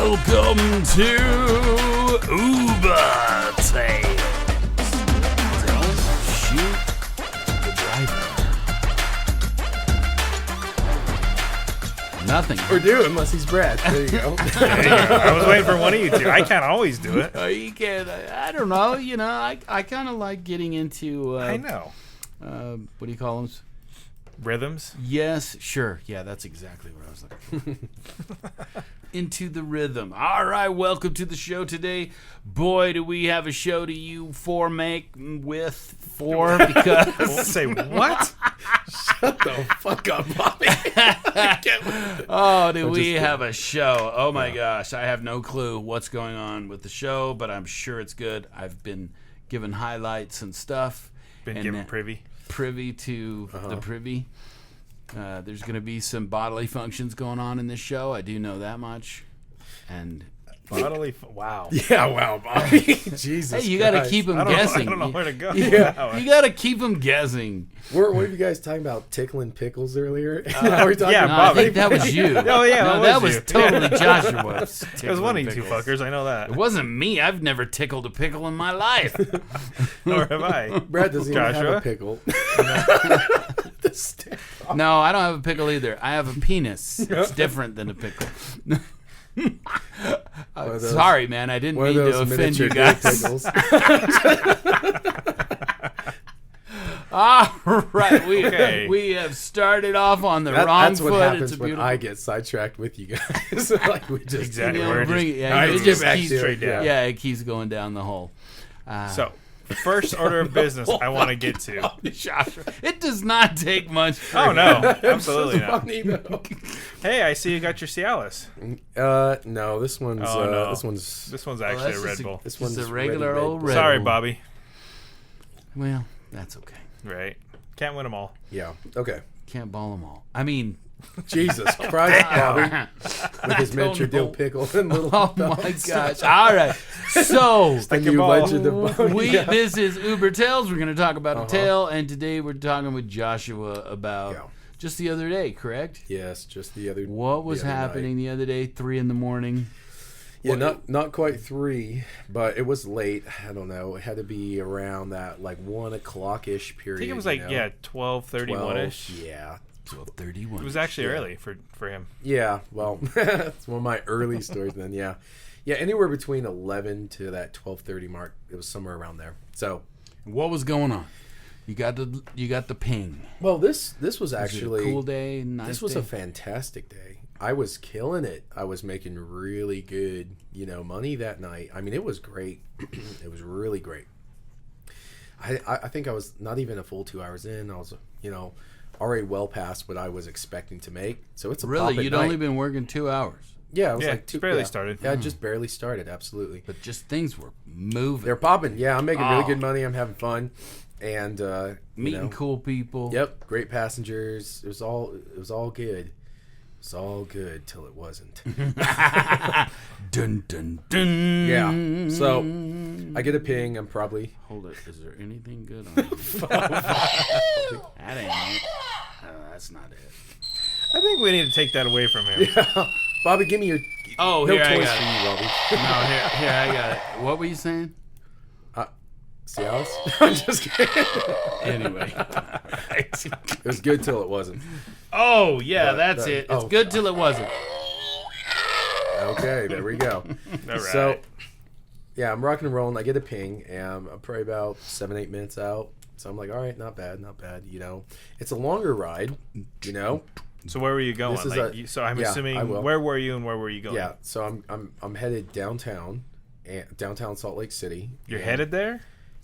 Welcome to Uber Tales. Don't shoot the driver. Nothing. Or do, unless he's Brad. There you go. I was waiting for one of you two. I can't always do it. You can. I don't know. You know, I kind of like getting into. I know. What do you call them? Rhythms? Yes, sure. Yeah, that's exactly what I was looking for. Into the rhythm. All right, welcome to the show today. Boy, do we have a show to you for because Say what? Shut the fuck up, Bobby. oh, do we have a show? Oh my gosh, I have no clue what's going on with the show, but I'm sure it's good. I've been given highlights and stuff. Been given privy to the privy. There's going to be some bodily functions going on in this show. I do know that much. And wow. Yeah, wow, Bobby. Jesus. Hey, you got to keep them guessing. I don't know where to go. Yeah. You got to keep them guessing. What were you guys talking about? Tickling pickles earlier? Now we're talking yeah, No, about I think that was you. Oh, yeah, no, that was you. totally Joshua. It was one of you two fuckers. I know that. It wasn't me. I've never tickled a pickle in my life. Nor have I. Brad doesn't even have Joshua? a pickle. No, I don't have a pickle either. I have a penis. It's different than a pickle. Sorry, man. I didn't mean to offend you guys. Pickles. All right, we have started off on the wrong That's foot. what happens It's a when beautiful. I get sidetracked with you guys. Like we just Exactly. You know, We're bring just- it, All right, it let's just get back keeps to it. straight down. Yeah, it keeps going down the hole. So, first order of business I want to get to. Joshua, it does not take much. Oh, no. Absolutely so not. funny, though. Hey, I see you got your Cialis. No, this one's no. this one's This one's actually a that's Red just Bull. this Just one's a regular Red old Bull. Red Sorry, Bull. Bobby. Well, that's okay. Right. Can't win them all. Yeah. Okay. Can't ball them all. I mean, Jesus Christ, Bobby, with his don't miniature dill know. pickle and little. oh my gosh! All right, so And your you ball. legend of Bobby. Yeah. this is Uber Tales. We're going to talk about a tale, and today we're talking with Joshua about just the other day, correct? Yes, just the other. What was the other happening night. the other day? 3 a.m. Yeah, not quite 3, but it was late. I don't know. It had to be around that like 1 o'clock ish period. I think it was 12:31ish. Yeah. 12:31. It was actually early for him. Yeah. Well, it's one of my early stories. Then, yeah, anywhere between 11 to that 12:30 mark. It was somewhere around there. So, What was going on? You got the ping. well, this was Was actually it a cool day. Nice This was day? a fantastic day. I was killing it. I was making really good, money that night. I mean, it was great. It was really great. I think I was not even a full 2 hours in. I was, already well past what I was expecting to make. So it's a Really, pop at you'd night. only been working 2 hours, Yeah, it was Yeah, like just barely started. Yeah, just barely started. Absolutely. but just things were moving. They're popping. Yeah, I'm making really Oh. good money. I'm having fun, and Meeting cool people. Yep, great passengers. It was all good. It's all good till it wasn't. Dun dun dun. Yeah. So I get a ping. I'm probably Hold it. Is there anything good on you? That ain't it. That's not it. I think we need to take that away from him. Bobby. Give me your. Oh, no here I toys got for it. you, Bobby. No, here I got it. What were you saying? See, Alice? I'm just kidding. Anyway. It was good till it wasn't. Oh, yeah, But- that's but- it. It's oh. good till it wasn't. Okay, there we go. All right. So, yeah, I'm rocking and rolling. I get a ping, and I'm probably about 7-8 minutes out. So I'm like, all right, not bad. It's a longer ride, So where were you going? This is So I'm yeah, I assuming will. where were you and where were you going? Yeah. So I'm headed downtown, downtown Salt Lake City. You're and- headed there?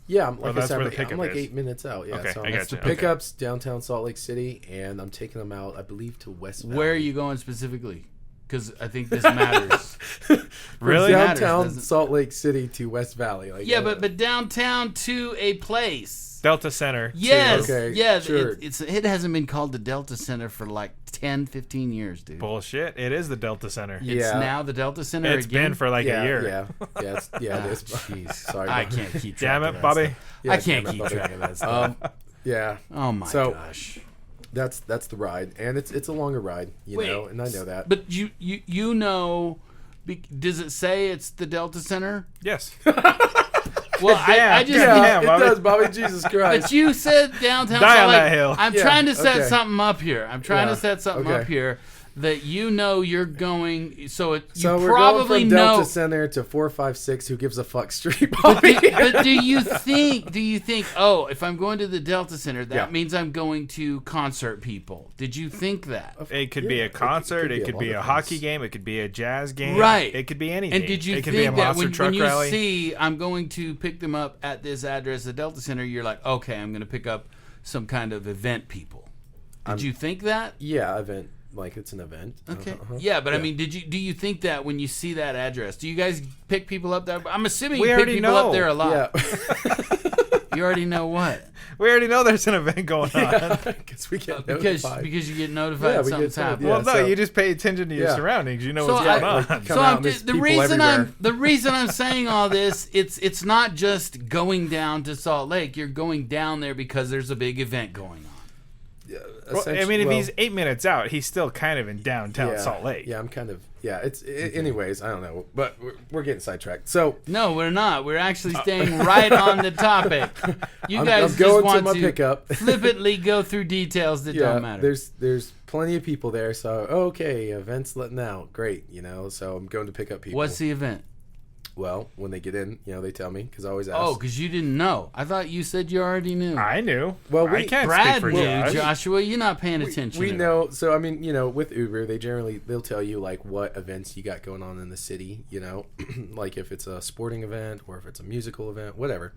Yeah, I'm, like that's I said, where the I'm pickup like is. 8 minutes out. Yeah, Okay, so I that's gotcha. the pickups downtown Salt Lake City, and I'm taking them out, I believe, to West Valley. Where are you going specifically? Because I think this matters. From Really? downtown Matters, doesn't- Salt Lake City to West Valley. Like, Yeah, but downtown to a place. Delta Center. Yes. Okay, Yeah. sure. It hasn't been called the Delta Center for like 10, 15 years, dude. Bullshit. It is the Delta Center. It's Yeah. now the Delta Center It's again. been for like yeah, a year. it is. Jeez. Sorry, I Bobby. can't keep track Damn of it, that Bobby. stuff. Yeah, I can't damn it, keep Bobby. track of that stuff. Yeah, Oh my so- gosh. that's the ride, and it's a longer ride, Wait, know, and I know that. But you know Does it say it's the Delta Center? Yes. Well, I just Yeah, it Bobby. does, Bobby. Jesus Christ. But you said downtown. Die so on like, that hill. I'm Yeah, trying to set okay. something up here. I'm trying to set something okay. up here that you're going. So we're probably going from know. Delta Center to 456. Who gives a fuck street, Bobby? But do you think? Oh, if I'm going to the Delta Center, that Yeah. means I'm going to concert people. Did you think that? It could be a concert. It could be a lot of hockey things. game. It could be a jazz game. Right. It could be anything. And did you it could be a think that monster truck when you rally. see I'm going to pick them up at this address, the Delta Center, you're like, okay, I'm going to pick up some kind of event people. Did you think that? Yeah, event. Like it's an event. Okay. Yeah, but I mean, do you think that when you see that address, do you guys pick people up there? I'm assuming We you pick already people know. up there a lot. Yeah. You already know what? We already know there's an event going on. Because we get Because notified. you get notified Yeah, we something's get told, happening. yeah. Well, no, so- you just pay attention to your Yeah. surroundings. You know So what's going I- on. Come So out I'm and there's the people reason everywhere. I'm saying all this, it's not just going down to Salt Lake. You're going down there because there's a big event going on. Yeah, Well, I mean, if well, he's 8 minutes out, he's still kind of in downtown yeah, Salt Lake. Yeah, I'm kind of. Yeah, anyways, I don't know, but we're getting sidetracked. So No, we're not. We're actually staying right on the topic. You I'm guys going just to want my to pickup. flippantly go through details that yeah, don't matter. there's plenty of people there. So okay, events letting out, great. So I'm going to pick up people. What's the event? Well, when they get in, they tell me because I always ask. Oh, because you didn't know. I thought you said you already knew. I knew. Well, I can't Brad speak for knew, Josh. Joshua. You're not paying attention. we at know. all. So I mean, with Uber, they'll tell you like what events you got going on in the city. Like if it's a sporting event or if it's a musical event, whatever.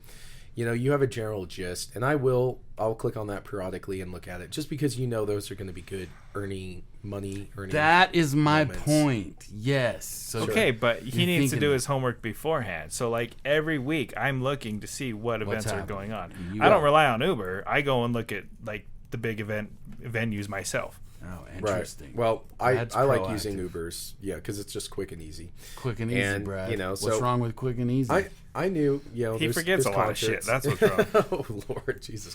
You have a general gist, and I'll click on that periodically and look at it, just because those are going to be good earning money. That is my moments. point. Yes. So Okay, but he You're needs to thinking do that. his homework beforehand. So, like, every week, I'm looking to see what events are happening. going on. You I don't are. rely on Uber. I go and look at, like, the big venues myself. Oh, Right. interesting. Well, I Brad's like proactive. using Ubers, because it's just quick and easy. Quick and easy, and, Brad. What's so- wrong with quick and easy? I knew, He there's- forgets there's a lot of shit. concerts. That's what's wrong. Oh Lord Jesus!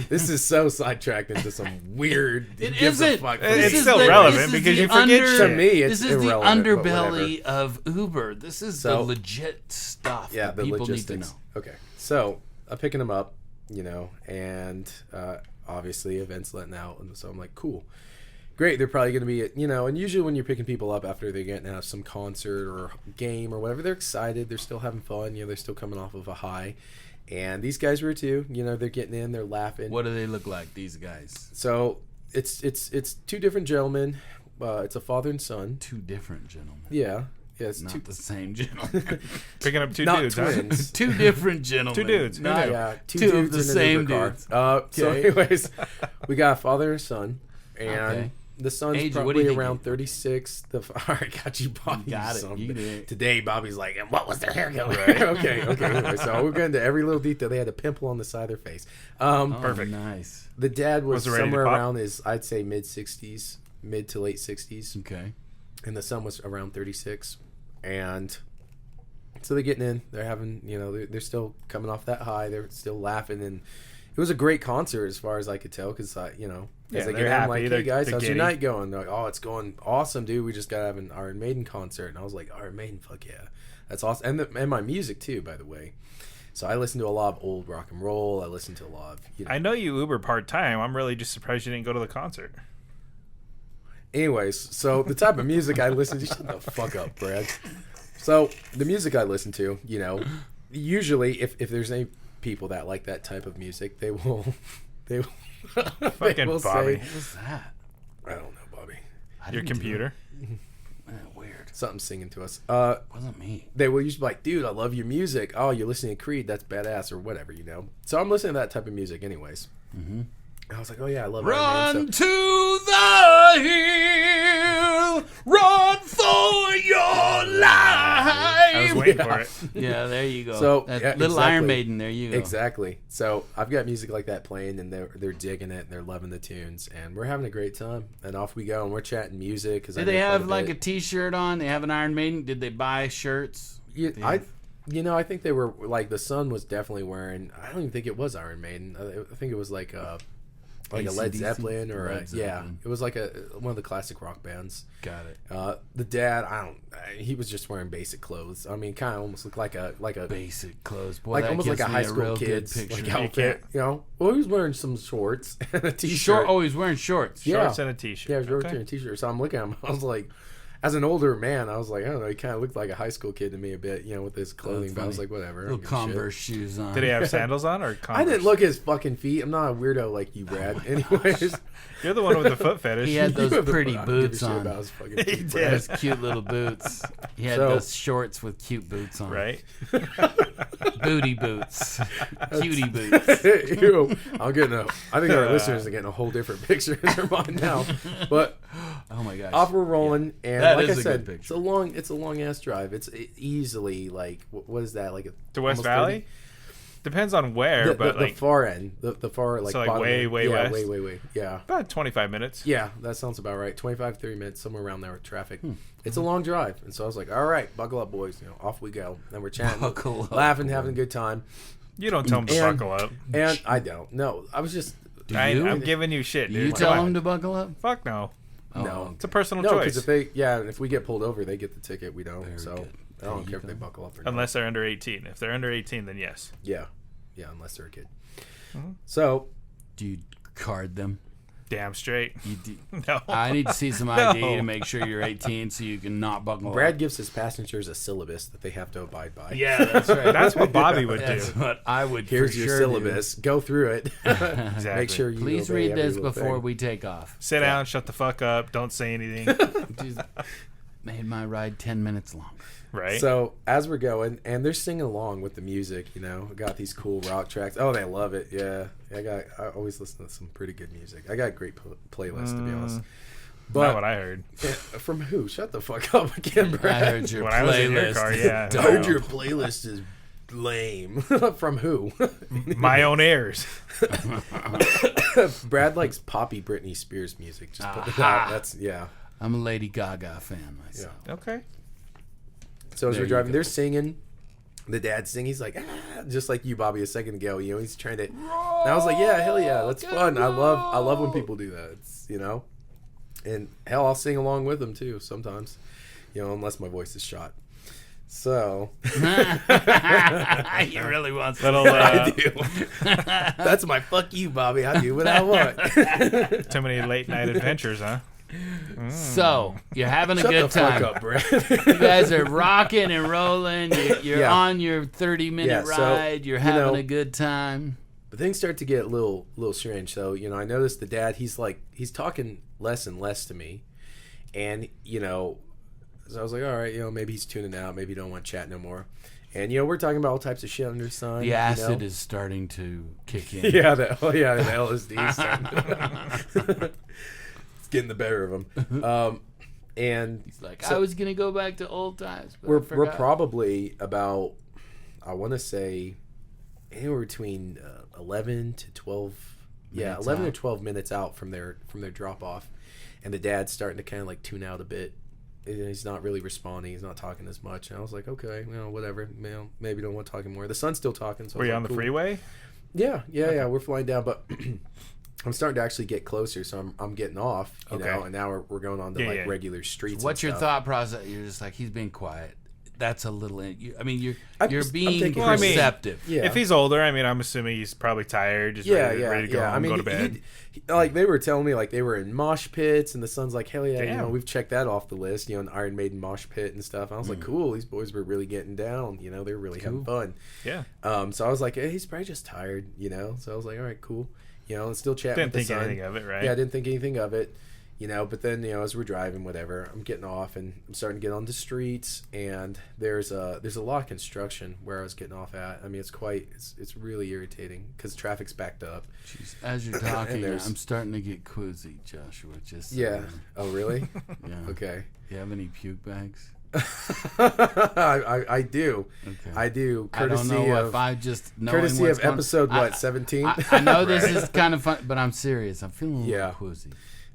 This is so sidetracked into some weird. It gives a isn't. fuck It's This is still the- relevant this is because the you forget under- shit. To me, it's This is the irrelevant, but underbelly of Uber. This is the So- legit stuff Yeah, that the people logistics. need to know. Okay, so I'm picking them up, and obviously events letting out, and so I'm like, cool, great. They're probably going to be, and usually when you're picking people up after they're getting out of some concert or game or whatever, they're excited. They're still having fun. They're still coming off of a high, and these guys were too. They're getting in, they're laughing. What do they look like, these guys? So it's two different gentlemen. It's a father and son. Two different gentlemen. Yeah. It's Not two. the same gentleman. Picking up two Not dudes, twins. huh? Two different gentlemen. Two dudes. Who Not- knew? Yeah, Two dudes of the in an same Uber car. dudes. So, Okay. anyways, we got a father and son, and Okay. the son's Age, what do probably you think around he- 36. All right, got you, Bobby. got it. Son. You did. Today, Bobby's like, and what was their hair going? okay. Anyway, so we're going to every little detail. They had a pimple on the side of their face. Oh, Perfect. nice. The dad was Was it ready to somewhere pop? around his, I'd say, mid to late 60s. Okay. And the son was around 36, and so they're getting in. They're having, they're still coming off that high. They're still laughing, and it was a great concert as far as I could tell. Because as Yeah, they they're get in, I'm happy. like, They're- hey guys, they're how's your giddy. night going? They're like, oh, it's going awesome, dude. We just got to have an Iron Maiden concert, and I was like, Iron Maiden, fuck yeah, that's awesome. And my music too, by the way. So I listen to a lot of old rock and roll. I listen to a lot of, I know you Uber part-time. I'm really just surprised you didn't go to the concert. Anyways, so the type of music I listen to, shut the fuck up, Brad. So the music I listen to, usually if there's any people that like that type of music, they will Fucking Bobby. say, What was that? I don't know, Bobby. I Your didn't do computer. it. Weird. Something singing to us. Wasn't me. They will usually be like, dude, I love your music. Oh, you're listening to Creed, that's badass, or whatever, So I'm listening to that type of music anyways. Mm-hmm. I was like, oh yeah, I love Run Iron Maiden. to the hill, run for your life. I was waiting for it. Yeah, there you go. So, That yeah, little Iron exactly. Maiden, there you go. Exactly. So I've got music like that playing, and they're digging it, and they're loving the tunes, and we're having a great time. And off we go, and we're chatting music. Did they have like a T-shirt on? They have an Iron Maiden. Did they buy shirts? I think they were like the son was definitely wearing. I don't even think it was Iron Maiden. I think it was like like a Led AC/DC? Zeppelin or Led Zeppelin. it was like one of the classic rock bands. Got it. The dad, he was just wearing basic clothes. I mean, kind of almost looked like a Basic clothes. Boy, like that almost like gives a me high school real good kid's picture. like outfit, you know. Well, he was wearing some shorts and a t-shirt. Short. Oh, he's wearing shorts. Yeah. Shorts and a t-shirt. Yeah, he was wearing a t-shirt. So I'm looking at him. I was like, as an older man, I was like, I don't know. He kind of looked like a high school kid to me a bit, you know, with his clothing. But I was like, whatever. I don't Little give a shit. Converse shoes on. Did he have sandals on or Converse? I didn't look at his fucking feet. I'm not a weirdo like you, Brad. Anyways, You're the one with the foot fetish. He had those you have the- pretty I don't give a boots shit on. about his fucking He feet, did. Brad. Those cute little boots. He had So- those shorts with cute boots on. Right? Booty boots. Cutie boots. Ew. I think our listeners are getting a whole different picture in their mind now. But Oh my gosh. off we're rolling, and That like is I a said, good it's a long ass drive. It's easily like what is that like? To West almost Valley? 30? Depends on where, but the like far end, the far like So, like, bottom way, end. way yeah, west? way, yeah. about 25 minutes. Yeah, that sounds about right. 25, 30 minutes, somewhere around there with traffic. Hmm. It's a long drive. And so I was like, all right, buckle up, boys. You know, off we go. And we're chatting, Buckle up, laughing, boy. having a good time. You don't tell him to And- buckle up. And I don't. No, I was just, Do you? I'm giving you shit, Do dude. you Come tell on. him to buckle up? Fuck no. Oh, No. It's a personal no, choice. because if we get pulled over, they get the ticket. We don't. Very So good. I don't There care you if they go. buckle up or not. Unless they're under 18. If they're under 18, then yes. Yeah. Yeah, unless they're a kid. Mm-hmm. So, Do you card them? Damn straight. You do. No. I need to see some ID No. to make sure you're 18 so you can not buckle Brad up. gives his passengers a syllabus that they have to abide by. Yeah, that's right. That's what Bobby would do. That's what I would Here's for your sure syllabus. Go through it. Exactly. Make sure you Please obey read every this little before thing. we take off. Sit down, shut the fuck up, don't say anything. Just made my ride 10 minutes longer. Right? So as we're going, and they're singing along with the music, you know, I got these cool rock tracks. Oh, they love it. Yeah, I always listen to some pretty good music. I got a great playlist to be honest. Not But what I heard. yeah, from who? Shut the fuck up again, Brad. I heard your When I was in your playlist. car, yeah. is I heard dope. your playlist is lame. From who? My own ears. Brad likes poppy Britney Spears music. Just put it out. That's yeah. I'm a Lady Gaga fan myself. Okay. So as There we're you driving, go. they're singing. The dad's singing. He's like, just like you, Bobby, a second ago. You know, he's trying to. And I was like, yeah, hell yeah, that's fun. I love when people do that. It's and hell, I'll sing along with them too sometimes. You know, unless my voice is shot. So He really wants to. Little I do. That's my fuck you, Bobby. I do what I want. too many late night adventures, huh? So, you're having a Shut good the fuck time. up, Brad. You guys are rocking and rolling. You're Yeah. on your 30-minute Yeah, so, ride. You're you having know, a good time. But things start to get a little strange. So, you know, I noticed the dad, he's talking less and less to me. And, you know, so I was like, all right, you know, maybe he's tuning out. Maybe he don't want to chat no more. And, you know, we're talking about all types of shit under the sun. The acid you know? is starting to kick in. Yeah, the LSD is starting. It's getting the better of him. And He's like, So- I was going to go back to old times, but I we're forgot. probably about, I want to say, anywhere between 11 to 12. Yeah, Minutes 11 out. or 12 minutes out from their drop off, and the dad's starting to kind of like tune out a bit. And he's not really responding. He's not talking as much. And I was like, okay, you know, whatever. You know, maybe don't want to talk anymore. The son's still talking. So I Were was you like, on the cool. freeway? Yeah. We're flying down, but I'm starting to actually get closer. So I'm getting off. You Okay. know, and now we're going on to Yeah, like yeah. regular streets. What's and your stuff. thought process? You're just like, he's being quiet. That's a little. I mean, you're I'm being thinking- Well, I mean, perceptive. Yeah. If he's older, I mean, I'm assuming he's probably tired, just ready to go home, I mean, go to bed. like they were telling me, like they were in mosh pits, and the son's like, "Hell yeah, you Damn. know, we've checked that off the list." You know, an Iron Maiden mosh pit and stuff. And I was like, "Cool, these boys were really getting down. You know, they were really having fun." Yeah. So I was like, hey, "He's probably just tired." You know, so I was like, "All right, cool." You know, and still chatting. Didn't with think the son. anything of it, right? Yeah, I didn't think anything of it. You know, but then, you know, as we're driving, whatever, I'm getting off and I'm starting to get on the streets, and there's a lot of construction where I was getting off at. I mean, it's really irritating because traffic's backed up. Jeez, as you're talking, there's- I'm starting to get quoozy, Joshua. Just Yeah. Oh, really? yeah. Okay. You have any puke bags? I do. Okay. I do. I don't Courtesy know of if I just knowing courtesy what's of going- episode I- 17. I know this is kind of fun, but I'm serious. I'm feeling a little Yeah. quoozy,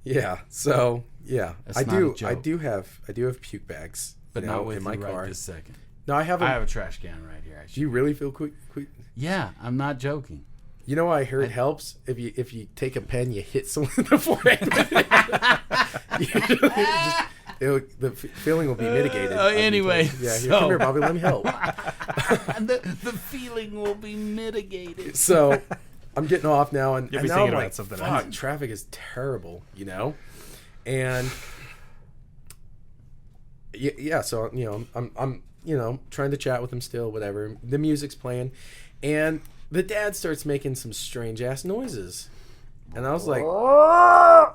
Yeah. So yeah, That's I not a do. joke. I do have puke bags, but you not know, with in my you car. right this second. No, I haven't. I have a trash can right here. Do you really feel quick? Yeah, I'm not joking. You know, I heard helps if you take a pen, you hit someone in the forehead. The feeling will be mitigated. Anyway, yeah, here, come here, Bobby. Let me help. the feeling will be mitigated. So I'm getting off now, and You'll be now thinking I'm about like, something fuck, else. traffic is terrible, you know, and yeah. So I'm trying to chat with him still, whatever. The music's playing, and the dad starts making some strange ass noises. And I was like, no,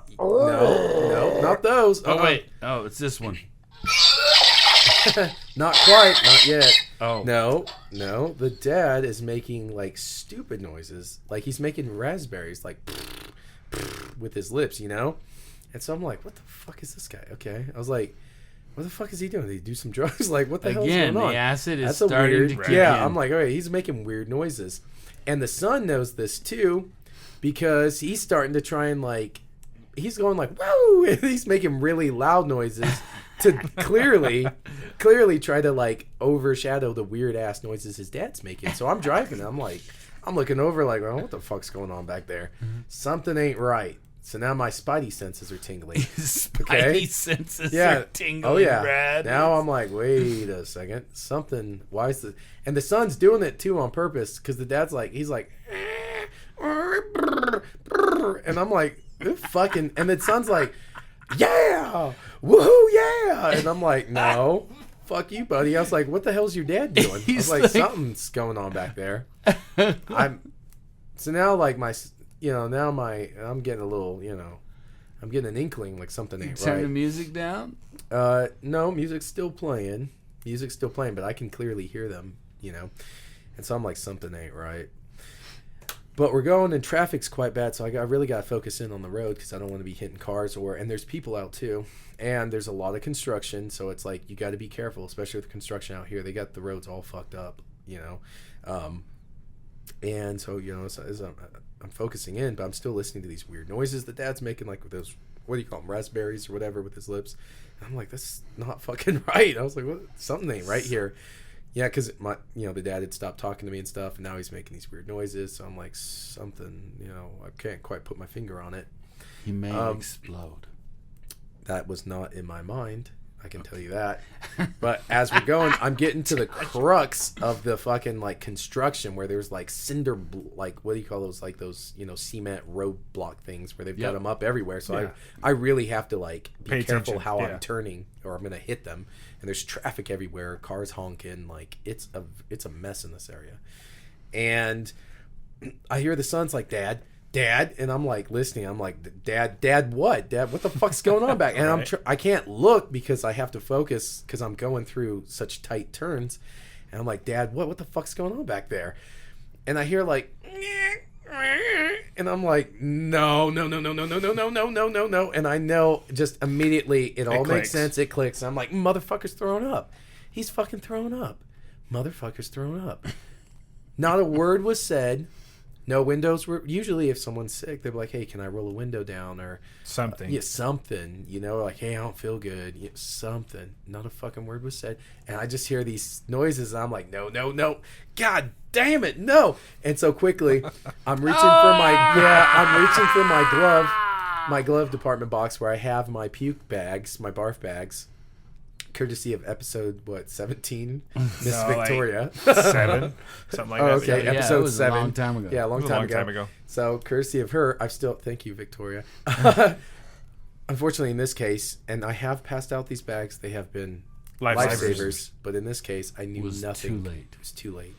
not those. Oh, wait. Oh, it's this one. Not quite. Not yet. Oh. No. The dad is making, like, stupid noises. Like, he's making raspberries, like, with his lips, you know? And so I'm like, what the fuck is this guy? Okay. I was like, what the fuck is he doing? Did he do some drugs? Like, what the hell is going on? The acid is That's starting weird, to kick yeah, in. I'm like, all right, he's making weird noises. And the son knows this, too, because he's starting to try and, like, he's going like, whoa, and he's making really loud noises to clearly try to, like, overshadow the weird ass noises his dad's making. So I'm driving, and I'm looking over like, well, what the fuck's going on back there? Something ain't right. So now my spidey senses are tingling. Spidey senses are tingling. Oh yeah. Rad. Now I'm like, wait a second, something. Why is the? And the son's doing it too on purpose because the dad's like, he's like, and I'm like, fucking. And the son's like, yeah, woohoo, yeah. And I'm like, no, fuck you, buddy. I was like, what the hell's your dad doing? I was He's like, like- something's going on back there. So now like my. I'm getting a little, I'm getting an inkling like something ain't Turn the right. music down. No, music's still playing. But I can clearly hear them, And so I'm like, something ain't right. But we're going and traffic's quite bad, so I really got to focus in on the road because I don't want to be hitting cars and there's people out too. And there's a lot of construction, so it's like you got to be careful, especially with the construction out here. They got the roads all fucked up, And so, as I'm focusing in, but I'm still listening to these weird noises that dad's making, like with those, what do you call them, raspberries or whatever with his lips. And I'm like, that's not fucking right. I was like, what? Something ain't right here. Yeah, because the dad had stopped talking to me and stuff, and now he's making these weird noises. So I'm like, something, I can't quite put my finger on it. He may explode. That was not in my mind. I can tell you that. But as we're going, I'm getting to the crux of the fucking like construction where there's like cinder, like what do you call those? Like those, cement roadblock things where they've got them up everywhere. So I really have to like be Pay careful attention. how Yeah. I'm turning or I'm gonna hit them. And there's traffic everywhere, cars honking, like it's a mess in this area. And I hear the son's like, Dad, and I'm like listening. I'm like, Dad, what? Dad, what the fuck's going on back? And Right. I can't look because I have to focus because I'm going through such tight turns. And I'm like, Dad, what the fuck's going on back there? And I hear like, and I'm like, no. And I know just immediately it all makes clicks. sense. It clicks. I'm like, motherfucker's throwing up. He's fucking throwing up. Motherfucker's throwing up. Not a word was said. No windows were usually if someone's sick, they'd be like, "Hey, can I roll a window down?" Or Something. something. Like, "Hey, I don't feel good." Yeah, something. Not a fucking word was said, and I just hear these noises, and I'm like, "No, God damn it, no!" And so quickly, I'm reaching for my glove department box where I have my puke bags, my barf bags. Courtesy of episode 17, Miss No, like Victoria. 7, something like that. Okay, Yeah, episode it was 7. a long time ago. Yeah, a It long was a time long ago. time ago. So, courtesy of her, thank you, Victoria. Unfortunately, in this case, and I have passed out these bags, they have been lifesavers. But in this case, I knew It was nothing. too late. It was too late.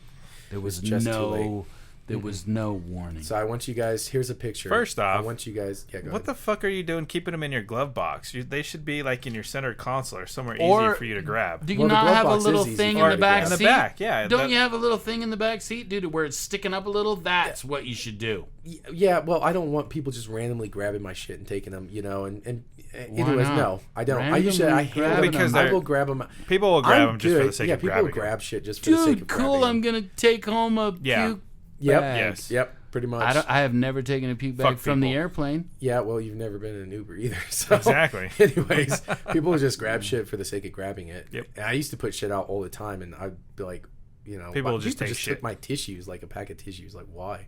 There was just too late. There was no warning. So I want you guys. Here's a picture. First off, I want you guys. Yeah, go What ahead. the fuck are you doing keeping them in your glove box? They should be like in your center console or somewhere Or- easy for you to grab. Do you Well, the not glove have a box little is easy thing for in you the to back grab. In seat? the back, yeah. Don't you have a little thing in the back seat, dude, where it's sticking up a little? That's what you should do. Yeah, well, I don't want people just randomly grabbing my shit and taking them, and Why anyways, not? no, I don't. I Randomly usually I grabbing handle Because them. I they're- will grab them. People will grab I'm them just for the good. sake Yeah, of people grabbing will them. grab shit just for the sake Dude, of cool. grabbing I'm them. gonna take home a Yeah. puke Yep. bag. Yes. Yep. Pretty much. I have never taken a puke bag Fuck from the people. airplane. Yeah, well, you've never been in an Uber either. So. Exactly. Anyways, people will just grab shit for the sake of grabbing it. Yep. And I used to put shit out all the time, and I'd be like, People will why- just take took shit. my tissues, like a pack of tissues. Like, why?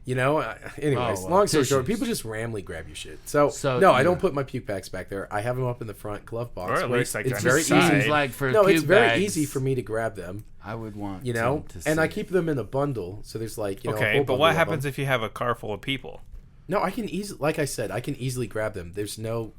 You know, anyways, Oh, long story short, tissues. people just randomly grab your shit. So no, I yeah. don't put my puke bags back there. I have them up in the front glove box. Or at where least, like, it's on very the side. easy. Seems like for No, puke it's very bags, easy for me to grab them. I would want You know, to and I see. keep them in a bundle. So there's like, you know, a Okay, whole but bundle what of happens them. if you have a car full of people? No, I can easily, like I said, I can easily grab them. There's no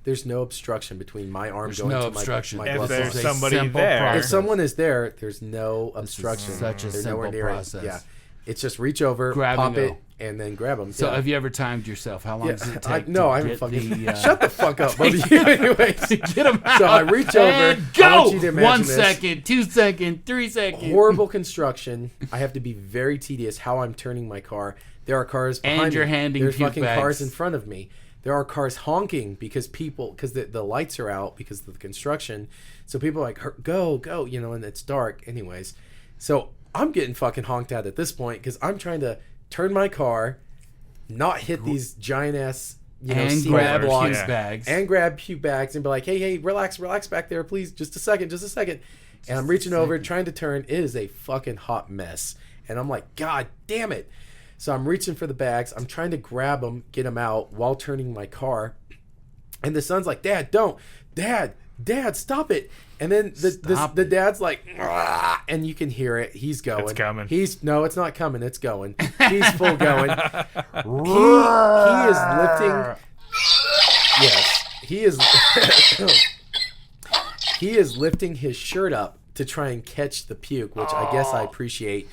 obstruction between my arm There's going no to obstruction. my If glove there's box. This is a somebody simple there. process. If someone is there, there's no This is obstruction. such a They're simple nowhere near it. process. Yeah, it's just reach over, Grab pop and it, go. and then grab them. So yeah. have you ever timed yourself? How long Yeah, does it I take? no, to I haven't get fucking. the, Shut the fuck up, both of you. Anyways, get them out. so I reach over. And go. I want you to imagine 1 this. second, 2 seconds, 3 seconds. Horrible construction. I have to be very tedious how I'm turning my car. There are cars behind And you're me. handing There's puke fucking bags. cars in front of me. There are cars honking because the lights are out because of the construction. So people are like, go, you know, and it's dark. Anyways, so I'm getting fucking honked at this point because I'm trying to turn my car, not hit these giant ass, you know, and cement grab blocks, puke Yeah. bags. and grab puke bags and be like, hey, relax back there, please, just a second. And I'm reaching over, trying to turn. It is a fucking hot mess. And I'm like, God damn it. So I'm reaching for the bags. I'm trying to grab them, get them out while turning my car. And the son's like, Dad, don't. Dad, stop it. And then the dad's like, "Rah," and you can hear it. He's going. It's coming. No, it's not coming. It's going. He's full going. he is lifting. Yes, he is. He is lifting his shirt up to try and catch the puke, which I guess I appreciate.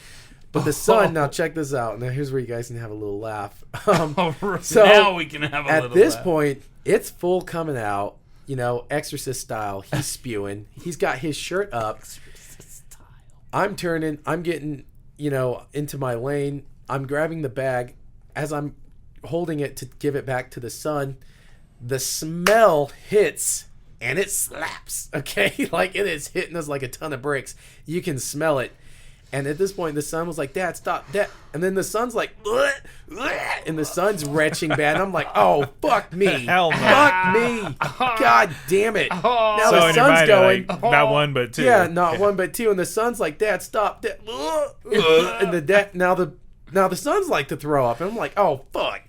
But the son, now check this out. Now here's where you guys can have a little laugh. So now we can have a little at this laugh. point, it's full coming out, you know, Exorcist style. He's spewing. He's got his shirt up. I'm turning. I'm getting, you know, into my lane. I'm grabbing the bag. As I'm holding it to give it back to the son, the smell hits and it slaps. Okay, like it is hitting us like a ton of bricks. You can smell it. And at this point, the son was like, Dad, stop, Dad. And then the son's like, "Bleh, bleh," and the son's retching bad. And I'm like, oh, fuck me. Hell no. Fuck me. God damn it. Now So the in your son's mind, going. like, not one but two. Yeah, not one but two. And the son's like, Dad, stop. Dad. And the dad, now the son's like to throw up. And I'm like, oh, fuck.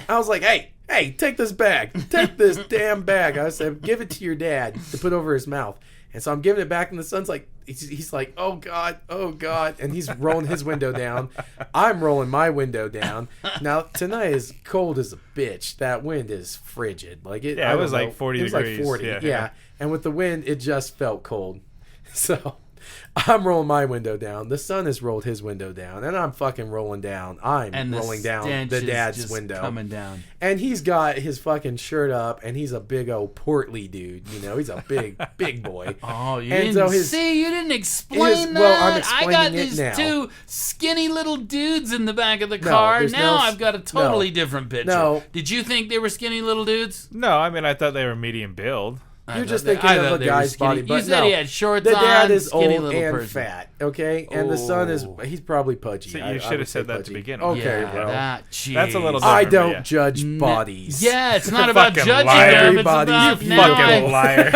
I was like, hey, take this bag. Take this damn bag. I said, give it to your dad to put over his mouth. And so I'm giving it back, and the son's like, he's like, oh God. And he's rolling his window down. I'm rolling my window down. Now, tonight is cold as a bitch. That wind is frigid. Like it, Yeah, I it don't was like know. 40 It was degrees. like 40. Yeah. Yeah. And with the wind, it just felt cold. So I'm rolling my window down. The son has rolled his window down, and I'm fucking rolling down. I'm And the rolling down stench the is dad's just window. coming down. And he's got his fucking shirt up, and he's a big old portly dude. You know, he's a big boy. Oh, you And didn't so see? You didn't explain that? well, I'm I got explaining it these now. two skinny little dudes in the back of the No, car. there's Now no- I've got a totally no. different picture. No. Did you think they were skinny little dudes? No, I mean, I thought they were medium build. You're just I thinking thought of a they were guy's skinny. body, but You said no. he had shorts The dad on, is skinny old little and person. fat, okay? And the son is, Oh. he's probably pudgy. So you I should would have say said that at the pudgy. beginning. Okay, Yeah, bro. That's a little I different, don't yeah. judge bodies. Yeah, it's not about fucking judging liar. them. It's Everybody, about you now Fucking I- liar.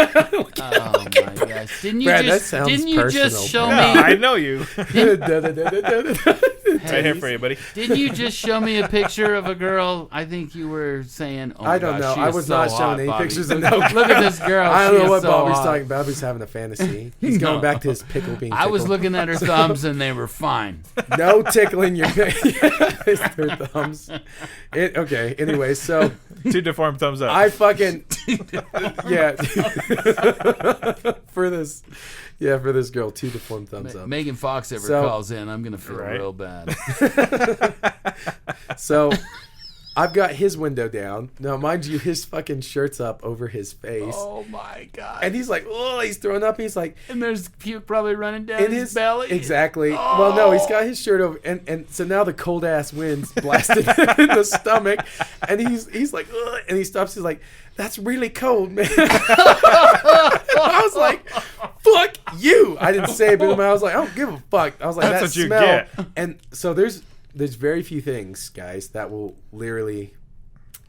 Oh my gosh! Didn't you Brad, that just sounds didn't you just personal, show Brad. No, me? I know you. Right here for you, buddy. Didn't you just show me a picture of a girl? I think you were saying, "Oh my I don't gosh, know. she I is was so not hot, showing any Bobby. pictures of Look, no. look at this girl. I don't She know is what so Bobby's hot. talking about. Bobby's having a fantasy. He's going back to his pickle being I was tickled. looking at her thumbs and they were fine. No tickling your his their thumbs. Okay. Anyway, so Two deformed thumbs up. I fucking yeah for this girl, two deformed thumbs up. Megan Fox ever So- calls in, I'm gonna feel Right. real bad. So I've got his window down. Now, mind you, his fucking shirt's up over his face. Oh my god! And he's like, oh, he's throwing up. He's like, And there's puke probably running down in his belly. Exactly. Well, no, he's got his shirt over, and so now the cold ass wind's blasted in the stomach, and he's like, ugh, and he stops. He's like, that's really cold, man. I was like, fuck you. I didn't say it, but I was like, I don't give a fuck. I was like, That's that what you smell. get. And so there's very few things, guys, that will literally.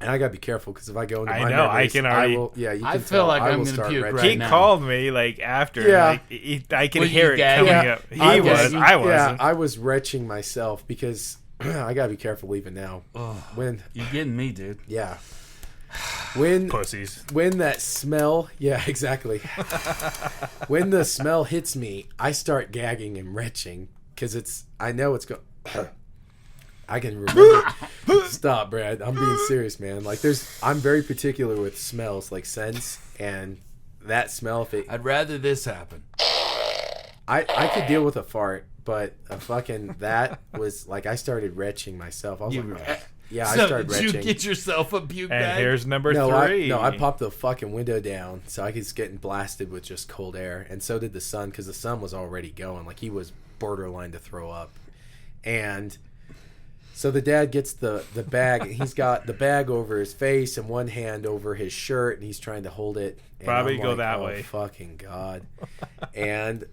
And I gotta be careful because if I go into I my know, I memories, can already- I will, yeah, you I can feel tell, like I I'm will gonna start puke retching. right He now. called me like after. Yeah. Like, I can Well, hear you it gagged? coming Yeah. up. He I was. was- I wasn't. Yeah, I was retching myself because I gotta be careful leaving now. When You're getting me, dude. yeah. When Pussies. when that smell, yeah, exactly. When the smell hits me, I start gagging and retching because I know it's going. I can remember. Stop, Brad. I'm being serious, man. Like I'm very particular with smells, like scents, and that smell. I'd rather this happen. I could deal with a fart, but a fucking that was like I started retching myself. I was yeah, I started did retching. you get yourself a puke And bag? here's number No, 3. I popped the fucking window down so I was getting blasted with just cold air, and so did the sun because the sun was already going. Like he was borderline to throw up, and so the dad gets the bag, and he's got the bag over his face and one hand over his shirt, and he's trying to hold it. And Probably I'm go like, that oh, way. Fucking God! And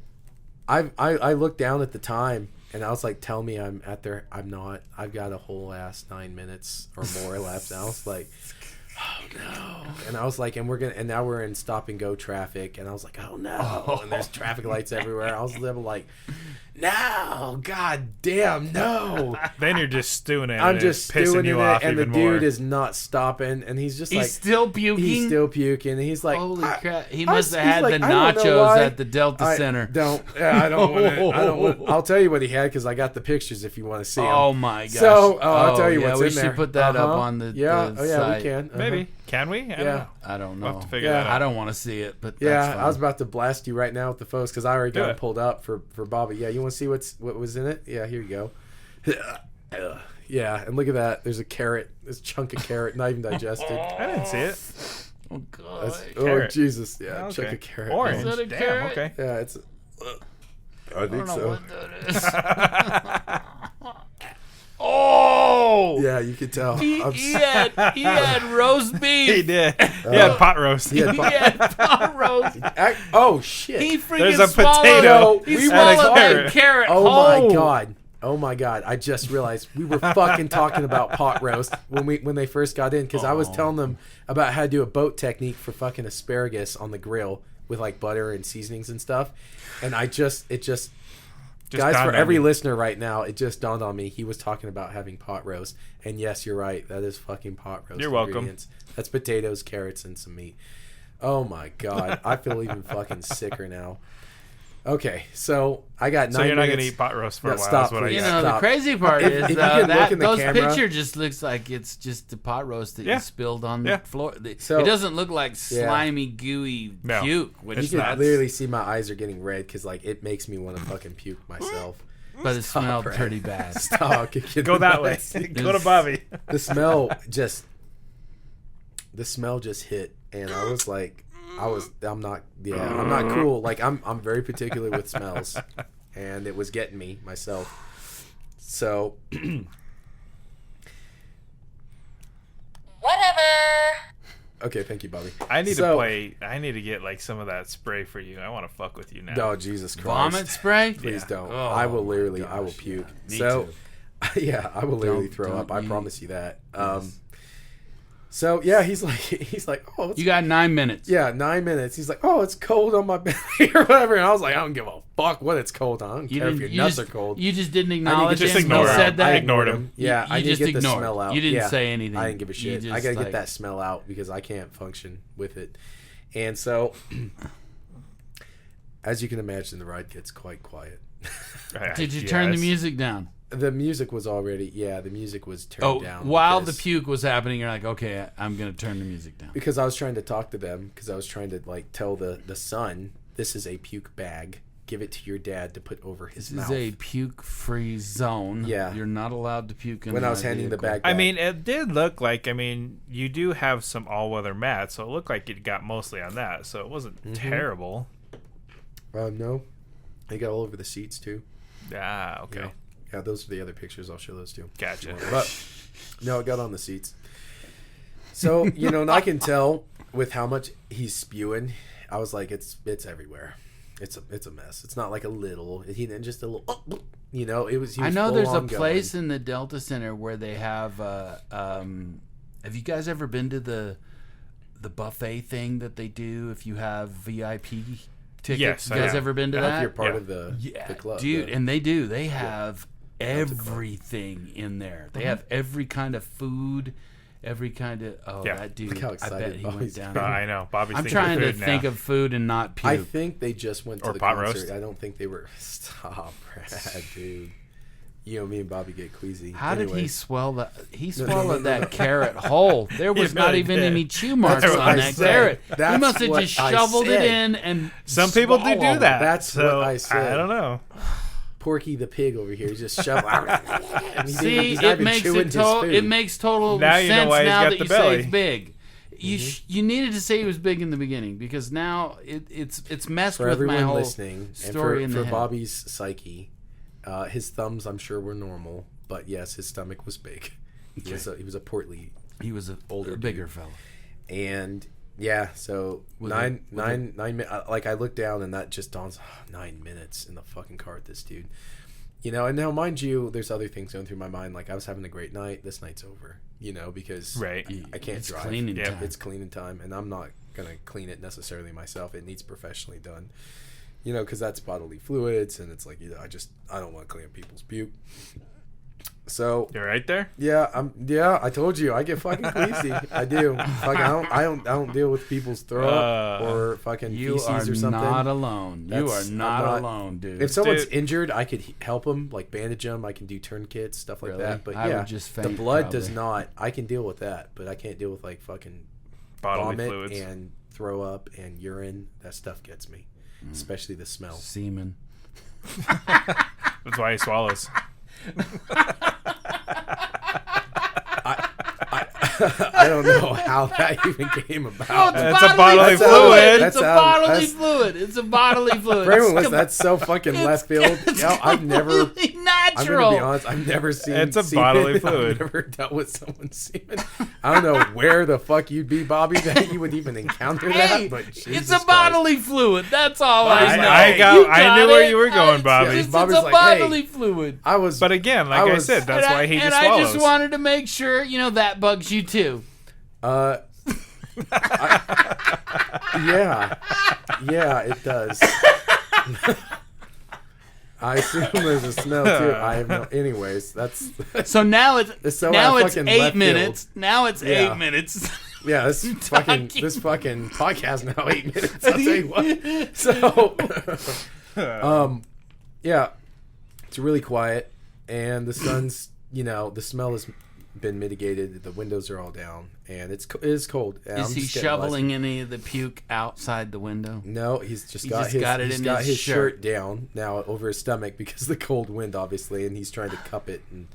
I looked down at the time. And I was like, tell me I'm at there. I'm not. I've got a whole ass 9 minutes or more left. And I was like, oh no. And I was like, and now we're in stop and go traffic. And I was like, oh no. And there's traffic lights everywhere. I was like, no, god damn, no. Then you're just stewing in it. I'm just pissing stewing in you it, off and the even dude more. is not stopping. And he's just He's still puking? He's still puking. And he's like, Holy crap. He he's must have had like, the I don't know nachos why. at the Delta Center. I don't want to. I'll tell you what he had because I got the pictures if you want to see them. Oh my gosh. So, I'll tell you yeah, what's we in should there. put that up on the yeah. the Oh yeah, site. we can. Maybe. Can we? I don't know. I don't know. We'll have to figure Yeah. that out. I don't want to see it, but Yeah, that's fine. I was about to blast you right now with the photos because I already got Do them it. pulled up for Bobby. Yeah, you want to see what was in it? Yeah, here you go. Yeah, and look at that. There's a carrot. This chunk of carrot, not even digested. I didn't see it. Oh god. Oh Carrot. Jesus! Yeah, Okay. chunk of carrot. Orange. Is that a Damn, carrot? okay. Yeah, it's. I I think don't know so. what that is. Oh! Yeah, you could tell. He had roast beef. He did. Yeah, pot roast. Yeah, He had pot roast. oh shit! He freaking There's a swallowed. potato He and a swallowed that carrot. carrot. Oh whole. my god! Oh my god! I just realized we were fucking talking about pot roast when they first got in because I was telling them about how to do a boat technique for fucking asparagus on the grill with like butter and seasonings and stuff, and it just guys, dawned for on every you. listener right now, it just dawned on me he was talking about having pot roast, and yes, you're right. That is fucking pot roast. You're welcome. ingredients. That's potatoes, carrots, and some meat. Oh my god! I feel even fucking sicker now. Okay, so I got 9 So you're not minutes. going to eat pot roast for No, a while. stop, That's what please. You I know, got. the Stop. crazy part If is you can look in the those camera- picture just looks like it's just the pot roast that Yeah. you spilled on the Yeah. floor. So- it doesn't look like Yeah. slimy, gooey No. puke, which You It's can not. literally see my eyes are getting red because like it makes me want to fucking puke myself. but it smelled Brad. pretty bad. Stop. Go that way. Go to Bobby. The smell just hit, and I was like, I'm not cool. Like I'm very particular with smells, and it was getting me myself. So Whatever. okay, thank you, Bobby. I need So- I need to get like some of that spray for you. I want to fuck with you now. Oh Jesus Christ! Vomit spray? Please Yeah. don't. Oh, I will my literally, gosh, I will puke. yeah. Me So, too. yeah, I will literally Don't- throw don't up. I you- promise you that. So yeah, he's like, oh, it's, You got 9 minutes. yeah, 9 minutes. He's like, oh, it's cold on my belly or whatever. And I was like, I don't give a fuck what it's cold on. I don't care if your nuts are cold. You just didn't I didn't acknowledge get just him. ignore You him. said that. I ignored him. Yeah, You I didn't just get the ignored. smell out. You didn't Yeah. say anything. I didn't give a You shit. just, I gotta like- get that smell out because I can't function with it. And so, as you can imagine, the ride gets quite quiet. Did you turn the Yes. music down? The music was already, the music was turned down. While the because- puke was happening, you're like, okay, I'm going to turn the music down. Because I was trying to talk to them, because I was trying to like tell the son, this is a puke bag. Give it to your dad to put over his This mouth. is a puke-free zone. Yeah. You're not allowed to puke in when the I was handing the vehicle. bag I back. mean, it did look like. I mean, you do have some all-weather mats, so it looked like it got mostly on that. So it wasn't Mm-hmm. terrible. No, they got all over the seats too. Ah, okay, Yeah, those are the other pictures. I'll show those too. gotcha. But no, it got on the seats. So and I can tell with how much he's spewing. I was like, it's everywhere. It's a mess. It's not like a little. He didn't just a little. It was. He I was know full there's a on place going. in the Delta Center where they have. Have you guys ever been to the buffet thing that they do if you have VIP tickets? Yes, you I guys have. ever been to If that? you're part Yeah. of the club, dude, yeah. and they do. They have everything in there. They have every kind of food, every kind of. That dude! Look how I excited bet he Bobby's went down. Oh, I know. Bobby's I'm thinking trying of to food think now. of food and not puke. I think they just went to Or the pot concert. roast. I don't think they were. Stop, Brad, dude. You know, me and Bobby get queasy. How did he Anyway. swallow that? He swallowed that carrot whole. There was not really even did. any chew marks That's what on I that said. carrot. He That's must have what just I shoveled it said. in and Some people do swallowed. that. That's so, what I said. I don't know. Porky the pig over here just shoved. And See, he's not it even makes chewing it his food. it makes total Now you know sense why he's now got that the you belly. say it's big. You needed to say he was big in the beginning because now it's messed For with everyone my whole listening, story in and the for head. Bobby's psyche, his thumbs I'm sure were normal, but yes, his stomach was big. He was a portly, He was older a bigger fella. and yeah. So Was nine it- minutes. Like I looked down and that just dawns. 9 minutes in the fucking car with this dude. You know, and now mind you, there's other things going through my mind. Like I was having a great night. This night's over. You know, because Right. I can't It's drive. cleaning time. It's cleaning time, and I'm not gonna clean it necessarily myself. It needs professionally done. You know, because that's bodily fluids, and it's like I don't want to clean up people's puke. So You're right there. I told you I get fucking queasy. I do. I don't deal with people's throw up or fucking You feces are or something. not alone. You are I'm not alone, dude. If someone's Dude. injured, I could help them, like bandage them. I can do tourniquets, stuff like Really? that. But I yeah, would just the faint, blood does probably. not. I can deal with that, but I can't deal with like fucking Bodily vomit fluids. and throw up and urine. That stuff gets me, especially the smell. Semen. That's why he swallows. I don't know how that even came about. It's a bodily fluid. It's a That's- bodily that's- fluid. It's a bodily fluid. For everyone It's listening, that's so fucking left field. I've never. completely I'm natural. gonna be honest. I've never seen. It's a semen. bodily fluid. I've never dealt with someone's semen. I don't know where the fuck you'd be, Bobby, that you would even encounter Hey, that. But it's Jesus a Christ. bodily fluid. That's all I know. I knew where you were going, It's Bobby. just- Bobby's it's a like, hey. bodily fluid. I was. But again, like I, was- said, that's why he just I swallows. just wanted to make sure, that bugs you too. Yeah, it does. I assume there's a smell too. I have no. Anyways, that's So now it's so now it's fucking 8 left minutes. Now it's Yeah. 8 minutes. yeah. This fucking podcast now 8 minutes. I'll tell you what. So, yeah, it's really quiet, and the sun's. The smell has been mitigated. The windows are all down, and it is cold. And Is I'm he just getting shoveling blessed. any of the puke outside the window? No, he's just got in his shirt down now over his stomach because of the cold wind, obviously, and he's trying to cup it, and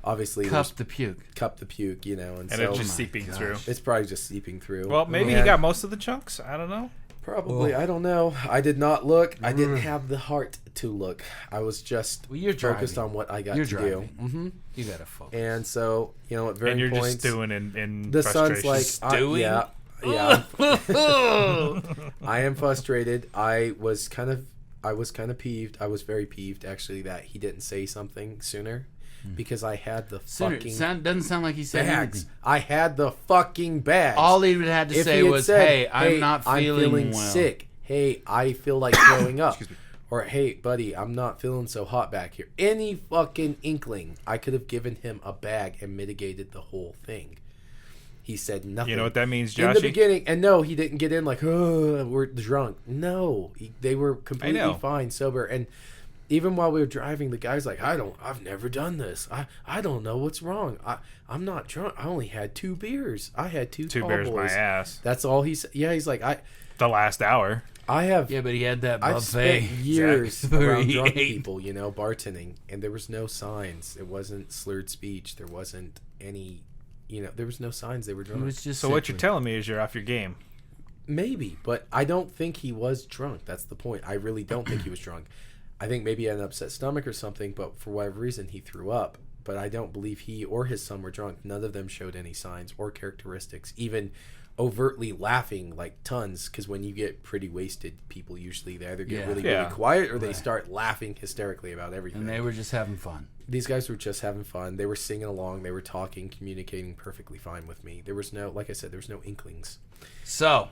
obviously Cup the puke. cup the puke, and and so it's just seeping gosh. through. it's probably just seeping through. Well, maybe he And got most of the chunks. I don't know. probably. I don't know. I did not look. I didn't have the heart to look. I was just Well, you're focused driving. on what I got You're to driving. do. Mm-hmm. You gotta focus. And so, at varying And you're points, just stewing in the frustration. sun's like, Stewing? yeah. I am frustrated. I was kind of peeved. I was very peeved actually that he didn't say something sooner because I had the fucking Doesn't sound like he said bags. anything. I had the fucking bags. All he would have to If say he had was, said, "Hey, I'm not feeling well." sick. Hey, I feel like throwing up. Or, hey, buddy, I'm not feeling so hot back here. Any fucking inkling, I could have given him a bag and mitigated the whole thing. He said nothing. You know what that means, In the Joshy? beginning, and no, he didn't get in like, oh, we're drunk. No, they were completely fine, sober. And even while we were driving, the guy's like, I've never done this. I don't know what's wrong. I'm not drunk. I only had 2 beers. I had 2 Two tall bears my boys. ass. That's all he said. Yeah, he's like, The last hour. I have. Yeah, but he had that I've buffet. spent years Exactly. around He drunk ate. people, bartending, and there was no signs. It wasn't slurred speech. There wasn't any, there was no signs they were He drunk. was just So what you're sickly. telling me is you're off your game. Maybe, but I don't think he was drunk. That's the point. I really don't think he was drunk. I think maybe he had an upset stomach or something, but for whatever reason he threw up. But I don't believe he or his son were drunk. None of them showed any signs or characteristics, even overtly laughing like tons, because when you get pretty wasted, people usually they either get really quiet or they start laughing hysterically about everything. And they were just having fun. These guys were just having fun. They were singing along. They were talking, communicating perfectly fine with me. There was no, like I said, there was no inklings. So,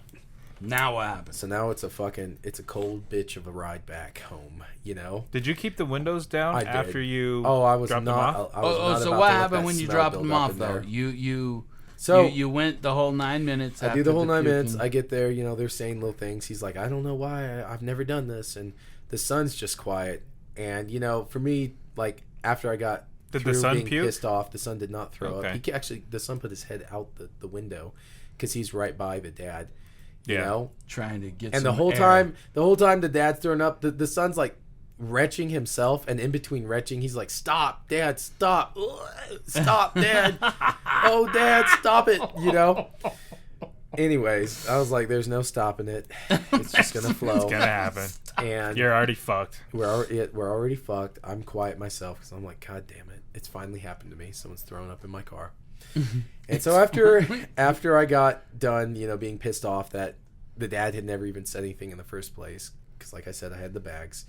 Now what happens? So now it's a cold bitch of a ride back home, you know? Did you keep the windows down I did. after you I was dropped not. them off? I was not So about what to let happened that when you smell dropped build them up off in though? there. You went the whole 9 minutes. I do the whole 9 minutes. puking. I get there, you know, they're saying little things. He's like, I don't know why. I've never done this. And the son's just quiet. And, you know, for me, like, after I got Did the through son being puke? pissed off, the son did not throw Okay. up. The son put his head out the window because he's right by the dad. You Yeah. know? Trying to get And some the whole air. time the dad's throwing up, the son's like retching himself, and in between retching, he's like, "Stop, Dad, stop, stop, Dad, oh, Dad, stop it," you know. Anyways, I was like, "There's no stopping it. It's just gonna flow. It's gonna happen. And You're already fucked. we're already fucked. I'm quiet myself because I'm like, God damn it, it's finally happened to me. Someone's thrown up in my car. And so after I got done, you know, being pissed off that the dad had never even said anything in the first place, because like I said, I had the bags.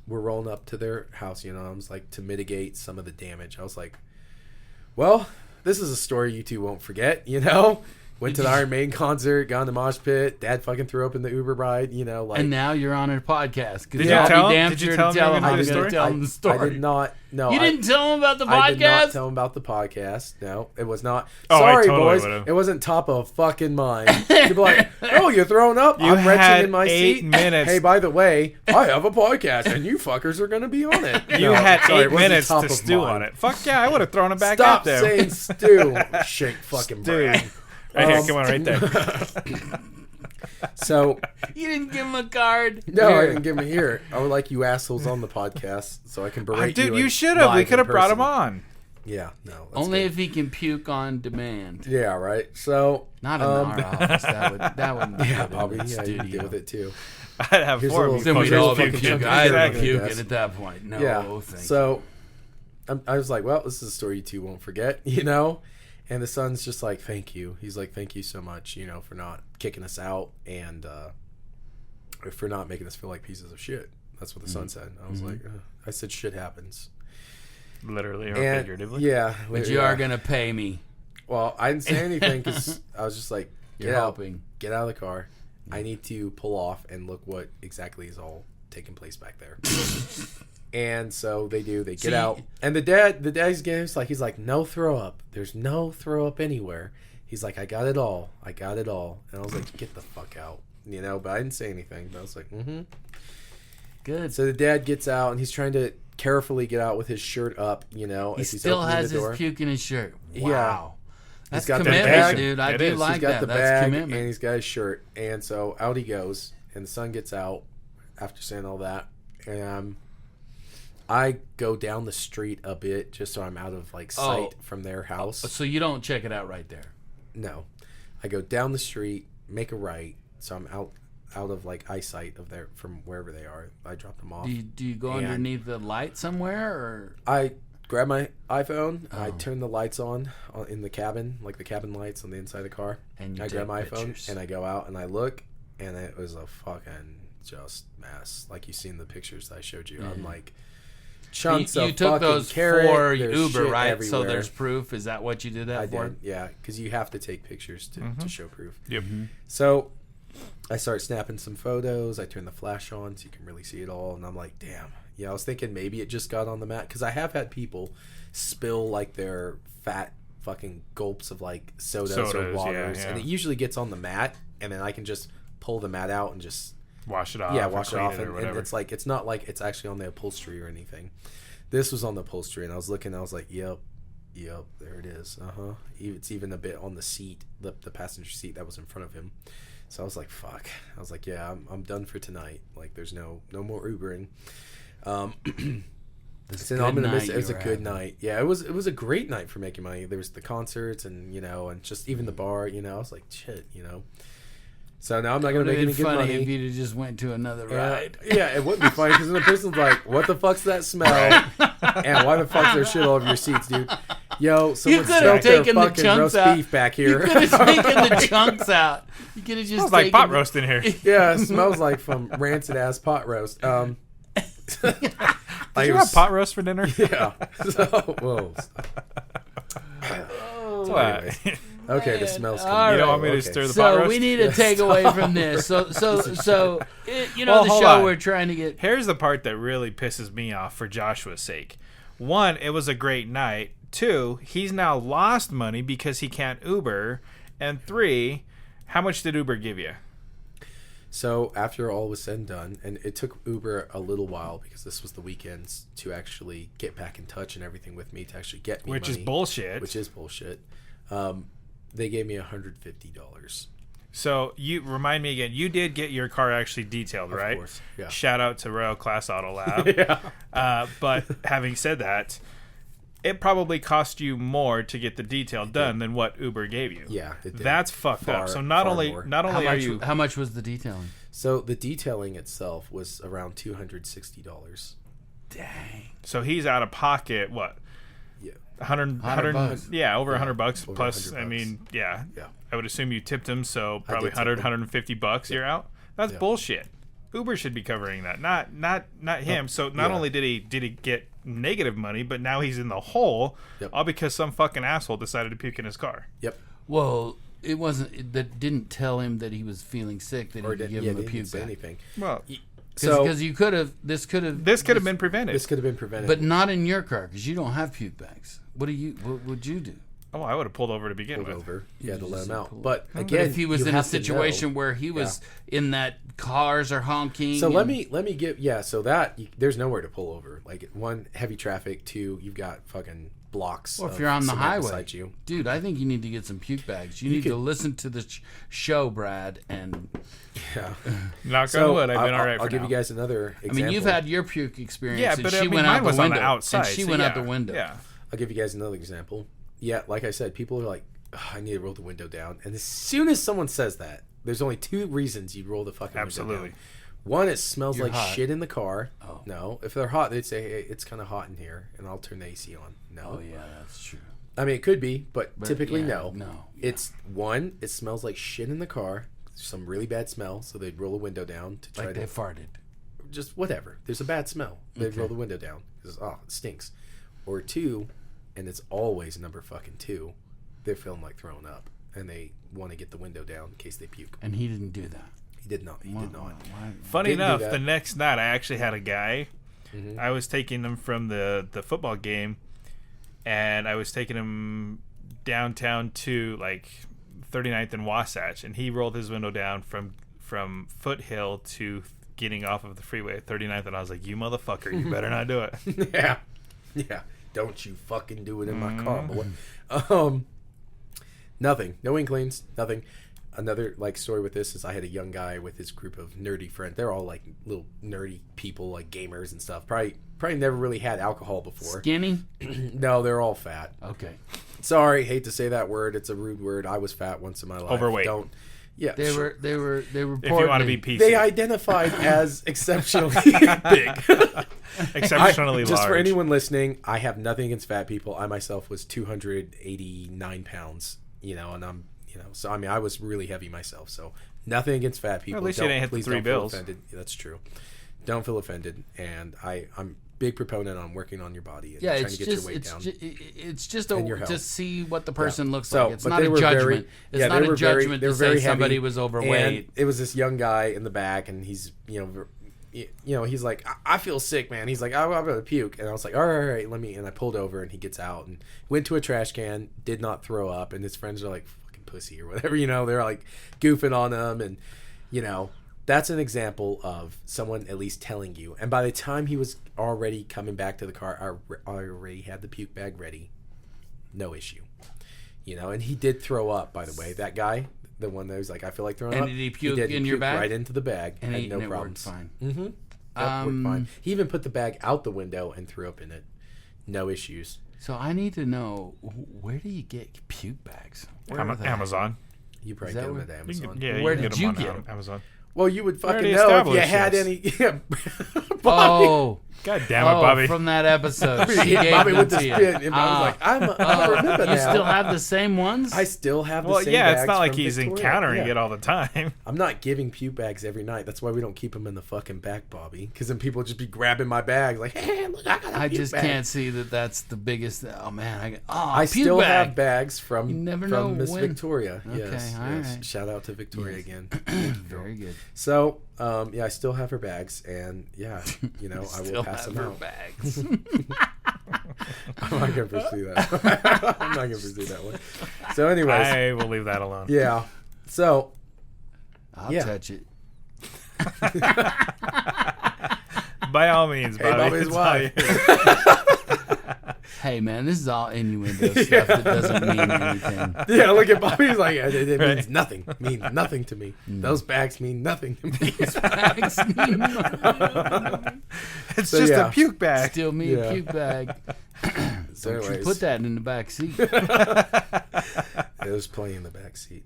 We're rolling up to their house, you know. I was like, to mitigate some of the damage, I was like, well, this is a story you two won't forget, you know. Went to the Iron Maiden concert, got in the mosh pit. Dad fucking threw up in the Uber ride, you know. Like, And now you're on a podcast. Did you tell him? Did you tell him you were him? gonna I'm do the going to story? tell him the story. I did not. No, You didn't tell him about the I did not podcast? tell him about the podcast. No, it was not. Oh, I Sorry, totally boys. would've. It wasn't top of fucking mind. You'd be like, oh, you're throwing up? You I'm had retching in my 8 seat. minutes. Hey, by the way, I have a podcast, and you fuckers are going to be on it. You No, had sorry, 8 it wasn't minutes top to of stew mind. on it. Fuck yeah, I would have thrown it back Stop at them. saying stew. Shake fucking Stew. brain. Right here, come on, right there. So, You didn't give him a card? no, I Here. didn't give him here. I would like you assholes on the podcast so I can berate Dude, you. you should have. We live could have in brought him person. on. Yeah, no. that's Only good. if he can puke on demand. Yeah, right. So, Not in our office. That wouldn't be yeah, good in Bobby. the Yeah, you studio. can deal with it too. I'd have Here's a 4 little- of you. Then we'd Here's a all be fucking puking. chunk of I'd be exactly. puking Yes. at that point. No, Yeah. thank you. So I was like, well, this is a story you two won't forget, you know? And the son's just like, thank you. He's like, thank you so much, you know, for not kicking us out and for not making us feel like pieces of shit. That's what the son said. I was like, I said shit happens. Literally or And, figuratively. yeah. But you are going to pay me. Well, I didn't say anything because I was just like, You're get out. helping. Get out of the car. I need to pull off and look what exactly is all taking place back there. And so they do. They get See- out, and the dad's getting he's like, no throw up. There's no throw up anywhere. He's like, I got it all. I got it all. And I was like, get the fuck out, you know. But I didn't say anything. But I was like, Good. So the dad gets out, and he's trying to carefully get out with his shirt up, you know. He as he's still opening has the his door. puke in his shirt. Yeah. Wow. That's got the commitment, bag. dude. I It do is. like He's got that. the That's bag, and commitment. he's got his shirt, and so out he goes, and the son gets out after saying all that, and I go down the street a bit just so I'm out of like sight from their house. So you don't check it out right there. No, I go down the street, make a right, so I'm out of like eyesight of their from wherever they are. I drop them off. Do you go And- underneath the light somewhere, or I grab my iPhone, I Oh. turn the lights on in the cabin, like the cabin lights on the inside of the car. And you I grab take my iPhone pictures. and I go out and I look, and it was a fucking just mess. Like you seen the pictures that I showed you. I'm like chunks you of took fucking those carrot. for There's Uber, shit right? everywhere. So there's proof. Is that what you did that I for? did, yeah, because you have to take pictures to show proof. Yep. So I start snapping some photos. I turn the flash on so you can really see it all, and I'm like, damn. Yeah, I was thinking maybe it just got on the mat because I have had people spill like their fat fucking gulps of like sodas or Sodas, waters, yeah. and it usually gets on the mat, and then I can just pull the mat out and just Wash it off. wash it clean off, or and whatever. it's like it's not like it's actually on the upholstery or anything. This was on the upholstery, and I was looking, I was like, yep, there it is. It's even a bit on the seat, the passenger seat that was in front of him. So I was like, fuck. I was like, yeah, I'm done for tonight. Like, there's no more Ubering. So I'm gonna miss it. It was a good night. Yeah, it was a great night for making money. There was the concerts and and just even the bar. I was like, shit. So now I'm not gonna make any good funny money. if you just went to another ride. Yeah, it wouldn't be funny because then the person's like, "What the fuck's that smell?" And why the fuck's there shit all over your seats, dude? Yo, someone could have smelled their taken the fucking chunks roast out. beef back You here. could have taken the chunks out. You could have just Smells like taken pot the- roast in here. Yeah, it smells like from rancid ass pot roast. Did you have pot roast for dinner? Yeah. So, whoa. What? Anyways. Okay, the Man, smells all coming. You don't right. want me to Okay. stir the pot So roast? we need to take away from this. So you know, Well, the hold show on. we're trying to get. Here's the part that really pisses me off for Joshua's sake. 1, it was a great night. 2, he's now lost money because he can't Uber. And 3, how much did Uber give you? So after all was said and done, and it took Uber a little while because this was the weekends to actually get back in touch and everything with me to actually get me Which money, is bullshit. Which is bullshit. They gave me $150. So you remind me again. You did get your car actually detailed, right? Of course, yeah. Shout out to Royal Class Auto Lab. Yeah. But having said that, it probably cost you more to get the detail done than what Uber gave you. Yeah, it did. That's fucked up. So Far more. How much was the detailing? So the detailing itself was around $260. Dang. So he's out of pocket. What? Yeah. 100 $100. Yeah, over $100 over plus. $100. I mean, yeah. Yeah. I would assume you tipped him, so I probably did tip 100, him. $150 you're out. That's Yeah. bullshit. Uber should be covering that, not him. So not Yeah. only did he get negative money, but now he's in the hole, Yep. all because some fucking asshole decided to puke in his car. Yep. Well, it wasn't. That didn't tell him that he was feeling sick. That he could give him a they puke didn't say bag. anything. Well, Because you could have. This could have been prevented. This could have been prevented. but not in your car because you don't have puke bags. What would you do? Oh, I would have pulled over to begin with. over. You had to just let him said out. pull. But But again, if he was you in a have to know. situation where he was in that cars are honking. So and- let me give so that there's nowhere to pull over. Like 1, heavy traffic. 2, you've got fucking blocks. Or if of you're on the cement highway, beside you. dude, I think you need to get some puke bags. You need to listen to the show, Brad, and Yeah. Knock on wood, I've been all right I'll for give now. you guys another example. I mean, you've had your puke experience. Yeah, and but she I mean, went out mine was the on window. the outside. And she so went yeah, out the window. Yeah. I'll give you guys another example. Yeah, like I said, people are like, I need to roll the window down. And as soon as someone says that, there's only 2 reasons you'd roll the fucking window Absolutely. down. 1, it smells You're like hot. shit in the car. Oh. No. If they're hot, they'd say, hey, it's kind of hot in here, and I'll turn the AC on. No. Oh yeah, that's true. I mean, it could be, but typically yeah, no. no, yeah. It's 1, it smells like shit in the car. Some really bad smell, so they'd roll a window down to try Like to they farted. just whatever. There's a bad smell. They'd roll the window down because it stinks. Or 2, and it's always number fucking 2. They're feeling like throwing up, and they want to get the window down in case they puke. And he didn't do that. He did not. He did not. Funny Didn't do enough, that. the next night I actually had a guy. Mm-hmm. I was taking him from the football game, and I was taking him downtown to like 39th and Wasatch, and he rolled his window down from Foothill to getting off of the freeway at 39th, and I was like, "You motherfucker, you better not do it." Yeah, yeah. Don't you fucking do it in my car, boy. Nothing. No inklings. Nothing. Another like story with this is I had a young guy with his group of nerdy friends. They're all like little nerdy people, like gamers and stuff. Probably never really had alcohol before. Skinny? No, they're all fat. Okay. Sorry, hate to say that word. It's a rude word. I was fat once in my life. Overweight. Don't. Yeah. They sure. were If you want to reportedly- be PC, They identified as exceptionally big. exceptionally large. Just for anyone listening, I have nothing against fat people. I myself was 289 pounds, and I'm, so I mean, I was really heavy myself. So nothing against fat people. At least you didn't hit the Please 3 don't feel bills. offended. Yeah, that's true. Don't feel offended. And I'm big proponent on working on your body and Yeah, trying it's to get just your weight down. it's just And your to health. see what the person looks So, like. It's but not they a were judgment. very- It's yeah, not they a were very- judgment they to were very say somebody heavy, was And overweight. it was this young guy in the back, and he's, he's like, I feel sick, man. He's like, I'm going to puke. And I was like, all right, let me. And I pulled over, and he gets out and went to a trash can, did not throw up. And his friends are like, fucking pussy or whatever, they're like goofing on him. And, that's an example of someone at least telling you. And by the time he was already coming back to the car, I already had the puke bag ready. No issue. And he did throw up, by the way. That guy, the one that was like, I feel like throwing And up. did he puke did. in your puked bag? right into the bag. And had no it worked problems. fine. Mm-hmm. Yep, worked fine. He even put the bag out the window and threw up in it. No issues. So I need to know, where do you get puke bags? Where are they? Amazon. You probably Is that get them where- at Amazon. Yeah, Where you can did get you them get on 'em? Amazon. Well, you would fucking already know if you established had this. any. Yeah, Bobby. Oh, God damn it, Bobby. from that episode. He She hit gave Bobby them with the to you. spit, and I was like, I remember You now. still have the same ones? I still have the Well, same yeah, it's bags not like from he's Victoria. encountering Yeah. it all the time. I'm not giving puke bags every night. That's why we don't keep them in the fucking back, Bobby. Because then people just be grabbing my bags like, hey, look, I got a I puke just bag. can't see that that's the biggest. Oh man, I puke still bag. have bags from You never know Miss when. Victoria. Okay, Yes, all yes. right. Shout out to Victoria again. Very good. So, yeah, I still have her bags, and yeah, you know, I will Still pass have them her out. bags. I'm not gonna pursue that. I'm not gonna pursue that one. So, anyways, I will leave that alone. yeah. So, I'll Yeah. touch it. By all means, hey, Bobby. Bobby's it's all wife. yours. Hey man, this is all innuendo stuff that doesn't mean anything. Yeah, look at Bobby. He's like, it Right. means nothing. Means nothing to me. Those bags mean nothing to me. Bags mean nothing. It's So, just yeah. a puke bag. Still me Yeah. a puke bag. So Don't you anyways, put that in the back seat. There's plenty in the back seat.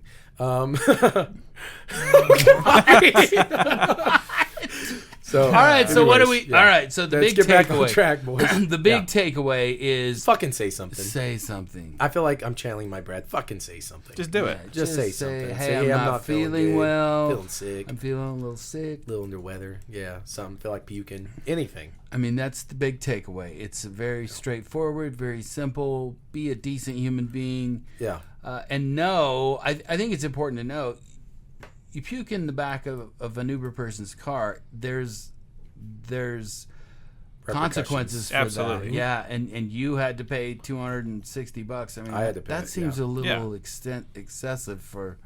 So, All right, so what do anyways, we? All right, so the Let's big get back on takeaway. track, boys. The big Yeah. takeaway is Fucking say something. say something. I feel like I'm channeling my Brad. Fucking say something. Just do Yeah, it. Just say something. Hey, Say, I'm not feeling good, well. Feeling sick. I'm feeling a little sick. A little under weather. Yeah, something. Feel like puking. Anything. I mean, that's the big takeaway. It's very straightforward, very simple. Be a decent human being. Yeah. And know, I think it's important to know, you puke in the back of an Uber person's car, there's consequences for Absolutely. that. Yeah, and you had to pay $260. I mean, I had to pay that it, seems yeah. a little excessive for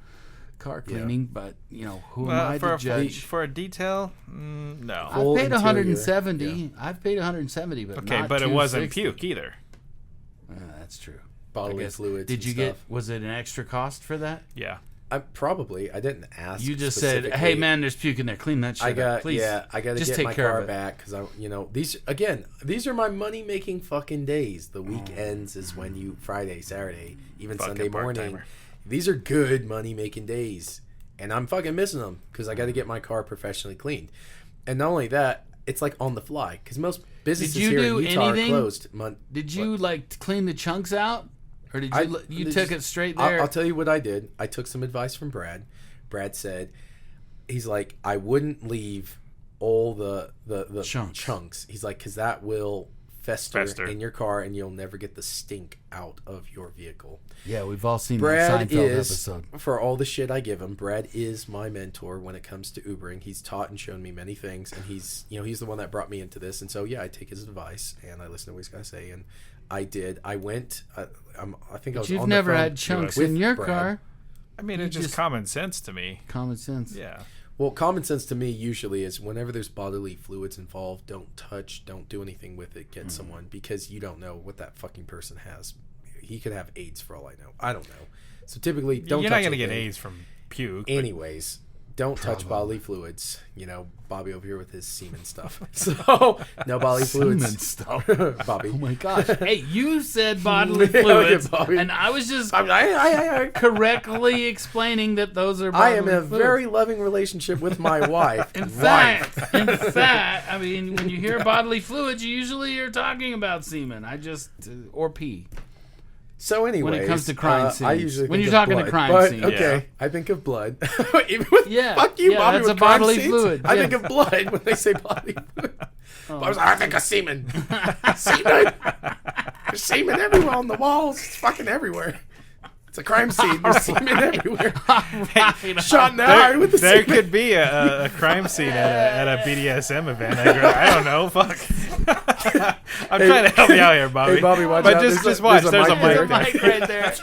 car cleaning, but you know, who am I to judge? For a detail, no. Full I've paid interior, 170. yeah. I've paid 170, but Okay, not but it wasn't 260. puke either. That's true. Bodily I guess. fluids. Did and you stuff. get? Was it an extra cost for that? Yeah. Probably. I didn't ask. You just said, specifically. "Hey man, there's puke in there. Clean that shit I up, got please." I got to Just get take my care of car it. back because these are my money making fucking days. The weekends is when you Friday, Saturday, even Fucking Sunday morning. part-timer. These are good money making days, and I'm fucking missing them because I got to get my car professionally cleaned. And not only that, it's like on the fly because most businesses you here do in Utah anything? are closed. Did you like clean the chunks out, or did you you just- took it straight there? I'll tell you what I did. I took some advice from Brad. Brad said, he's like, I wouldn't leave all the chunks. He's like, because that will fester in your car and you'll never get the stink out of your vehicle. Yeah, we've all seen Brad that Seinfeld is, episode. for all the shit I give him, Brad is my mentor when it comes to Ubering. He's taught and shown me many things, and he's the one that brought me into this. And so, yeah, I take his advice and I listen to what he's got to say. And I did. I went. I think I was. You've on the never phone had chunks with in your Brad. car. I mean, it's just common sense to me. Common sense. Yeah. Well, common sense to me usually is whenever there's bodily fluids involved, don't touch, don't do anything with it, get someone, because you don't know what that fucking person has. He could have AIDS for all I know. I don't know. So typically, don't You're touch not going to get anything. AIDS from puke. but- Anyways, don't touch bodily fluids. You know, Bobby over here with his semen stuff. So, no bodily fluids. Semen stuff. Bobby. Oh my gosh! Hey, you said bodily Yeah, look at fluids, Bobby. and I was just I correctly explaining that those are. Bodily am in a fluids. very loving relationship with my wife. In fact, I mean, when you hear bodily fluids, you usually are talking about semen. Or pee. So anyway, When it comes to crime I scenes. usually When think you're of talking to blood, crime but, scenes. okay, Yeah. I think of blood. Even with, Yeah, fuck you, yeah, Bobby. that's with a crime bodily scenes, fluid, I yeah. think of blood when they say bodily fluid. I was like, I think of semen. Semen. There's semen everywhere on the walls. It's fucking everywhere. It's a crime scene. There's semen everywhere. Shot in the eye with the There semen. could be a crime scene at a BDSM event. I don't know. Fuck. I'm trying to help you out here, Bobby. Hey, Bobby, watch but out. just watch. There's a there. mic There's a mic right there.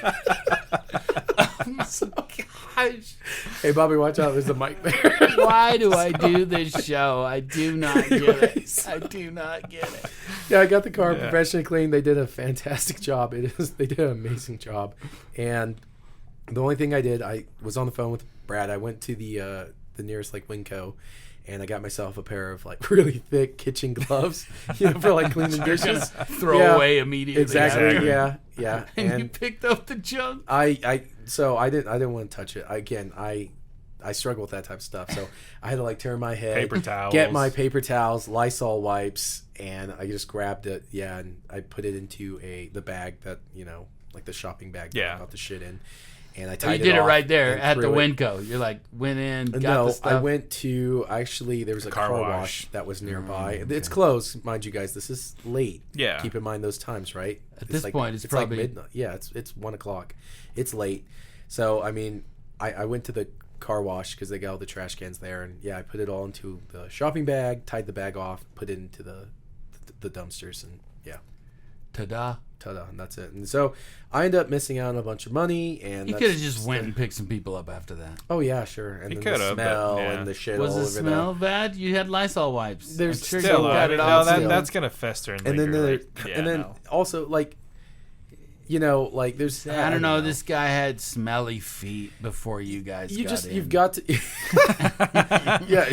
Gosh. Hey, Bobby, watch out. There's a mic there. Why do I do this show? I do not get it. I do not get it. Yeah, I got the car Yeah. professionally cleaned. They did a fantastic job. They did an amazing job. And the only thing I did, I was on the phone with Brad. I went to the nearest like Winco, and I got myself a pair of like really thick kitchen gloves, for like cleaning dishes. Throw Yeah, away immediately. Exactly. Exactly. Yeah. And you And picked up the junk. so I didn't want to touch it. Again, I I struggle with that type of stuff. So I had to like turn my head, Paper towels. get my paper towels, Lysol wipes, and I just grabbed it. Yeah, and I put it into the bag that like the shopping bag that I got the shit in. And I tied you did it off right there and at the threw it. Winco. You're like, went in, got No, the stuff. I went to there was a car wash that was nearby. Okay. It's closed, mind you guys. This is late. Yeah. Keep in mind those times, right? At this point, it's probably like midnight. Yeah, it's 1:00. It's late. So I mean, I went to the car wash because they got all the trash cans there, and I put it all into the shopping bag, tied the bag off, put it into the dumpsters, and ta-da, and that's it. And so I ended up missing out on a bunch of money, and you could have just went and picked some people up after that. Oh yeah, sure. And You then the could've, smell but, and the shit Was all the over smell bad? You had Lysol wipes. There's I'm sure still, you I got mean, it no, all. that's gonna fester and and linger. then also like like there's I don't know. This guy had smelly feet before you guys. you've got to he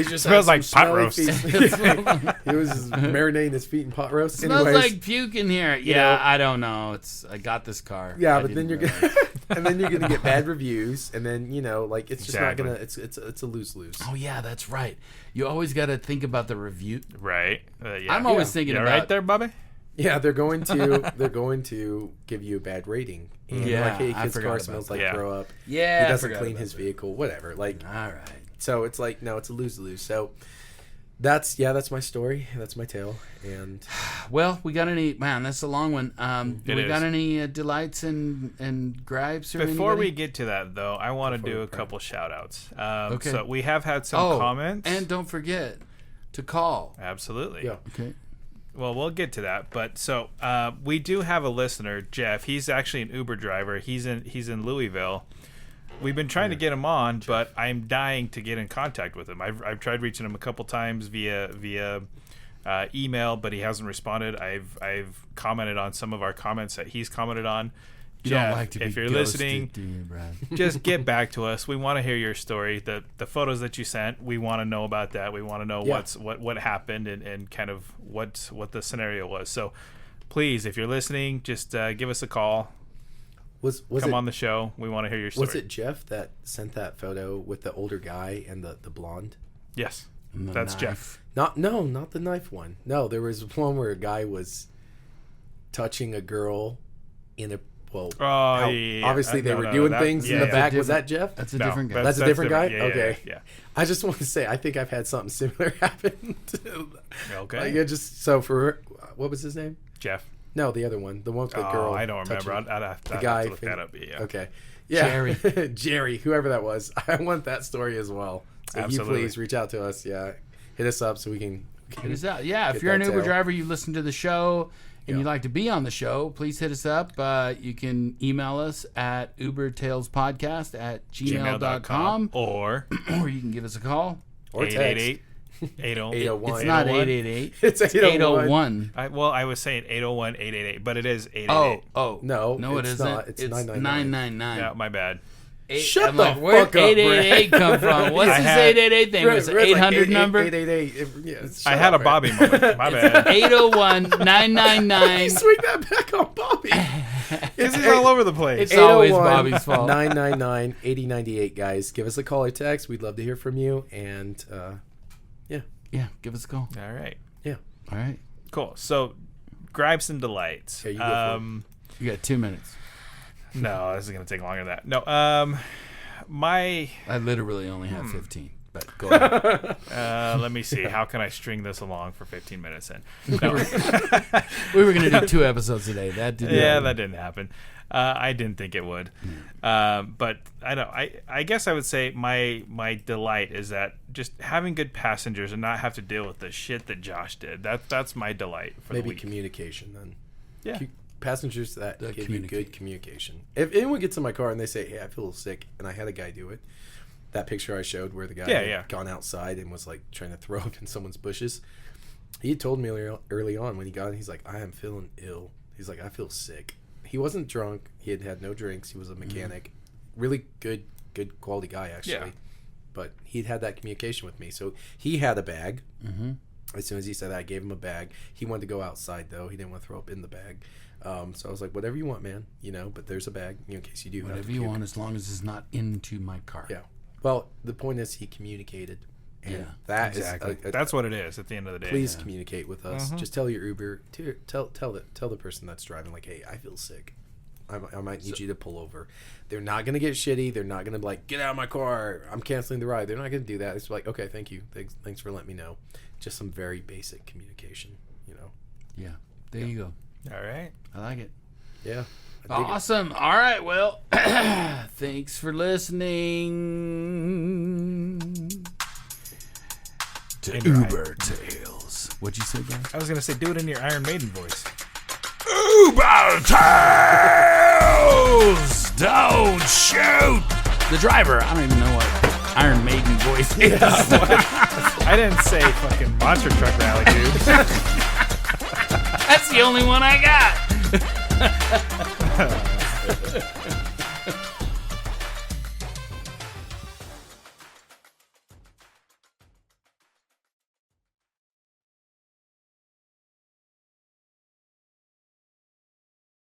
just Smells had like some pot smelly roast. feet. He was marinating his feet in pot roast. Smells Anyways, like puke in here. Yeah, I don't know. I got this car. yeah, I but then didn't you're gonna get bad reviews, and then like it's just not Exactly. gonna it's a lose. Oh yeah, that's right. You always got to think about the review. Right. I'm always thinking You about right there, Bobby. Yeah, they're going to give you a bad rating. And Yeah, like, hey, I his forgot car about smells that. like Yeah. throw up. Yeah, He I doesn't forgot clean about his that. vehicle, whatever. Like, All right. so it's like, no, it's a lose-lose. So that's my story. That's my tale. And Well, we got any? Man, that's a long one. Do It we got is. any delights and gripes? Or Before anybody? we get to that, though, I want to Before do we a pray. couple shout-outs. Okay. So we have had some comments. and don't forget to call. Absolutely. yeah, Okay. Well, we'll get to that. But so we do have a listener, Jeff. He's actually an Uber driver. He's in Louisville. We've been trying to get him on, but I'm dying to get in contact with him. I've tried reaching him a couple times via email, but he hasn't responded. I've commented on some of our comments that he's commented on. You Jeff, don't like to be if you're ghosted, listening, do you, Brad? just get back to us. We want to hear your story. The photos that you sent, we want to know about that. We want to know Yeah. what happened and kind of what the scenario was. So please, if you're listening, just give us a call. was Come it on the show. We want to hear your story. was it Jeff that sent that photo with the older guy and the blonde? Yes, And the that's knife. Jeff. Not the knife one. No, there was one where a guy was touching a girl in a obviously they were doing things in the back. Was that Jeff? That's a No, different guy. That's a different guy? Yeah, Okay. Yeah. I just want to say I think I've had something similar happen. Okay. Like, it just so for what was his name? Jeff. No, the other one, the one with the girl. I don't remember. touching- I'd have the to guy. look that up. Yeah. Okay. Yeah. Jerry. Jerry, whoever that was. I want that story as well. So Absolutely. you please reach out to us. Yeah, hit us up so we can. Hit us out. Yeah, if Get you're an that Uber tail. driver, you listen to the show, and Yeah. you'd like to be on the show, please hit us up. You can email us at ubertalespodcast@gmail.com, or or you can give us a call. Or text. 888 801. It's not 801. 888. It's 801. I was saying 801-888, but it is 888. Oh. No, No, it it's isn't. not. It's 999. 999. Yeah, my bad. Shut I'm the like, where'd fuck up, 888 come from? What's I this had- 888 thing? Was it 800 number? 888. Yeah, I had a Bobby moment. My bad. 801-999. Swing that back on Bobby. Because he's all over the place. It's always Bobby's fault. 999-8098, guys. Give us a call or text. We'd love to hear from you. And Yeah, give us a call. All right. yeah, All right. Cool. So, gripes and delights. Yeah, you go for You got 2 minutes. No, this is going to take longer than that. No, my... I literally only have 15, but go ahead. let me see. How can I string this along for 15 minutes then? No. We were going to do 2 episodes today. That didn't Yeah, happen. that didn't happen. I didn't think it would. But I don't. I guess I would say my delight is that just having good passengers and not have to deal with the shit that Josh did. That's my delight for the maybe week. communication then. Yeah. Passengers that The give you good communication. If anyone gets in my car and they say, "Hey, I feel sick," and I had a guy do it, that picture I showed where the guy had gone outside and was like trying to throw up in someone's bushes, he had told me early on when he got in, he's like, "I am feeling ill." He's like, "I feel sick." He wasn't drunk. He had had no drinks. He was a mechanic. Really good quality guy, actually. Yeah. But he'd had that communication with me. So he had a bag. Mm-hmm. As soon as he said that, I gave him a bag. He wanted to go outside, though. He didn't want to throw up in the bag. So I was like, whatever you want, man. But there's a bag in case you do. Whatever you want, as long as it's not into my car. Yeah. Well, the point is he communicated. And Yeah, that exactly. is That's what it is at the end of the day. please communicate with us. Mhm. Just tell your Uber, tell the person that's driving, like, hey, I feel sick. I might need you to pull over. They're not gonna get shitty. They're not gonna be like, get out of my car. I'm canceling the ride. They're not gonna do that. It's like, okay, thank you. Thanks for letting me know. Just some very basic communication. Yeah. There you go. All right. I like it. Yeah. I dig it. Awesome. All right. Well, thanks for listening to In your Uber Tales. What'd you say, Brian? I was gonna say, do it in your Iron Maiden voice. Uber Tales! Don't shoot! The driver. I don't even know what Iron Maiden voice is. I didn't say fucking monster truck rally, dude. That's the only one I got.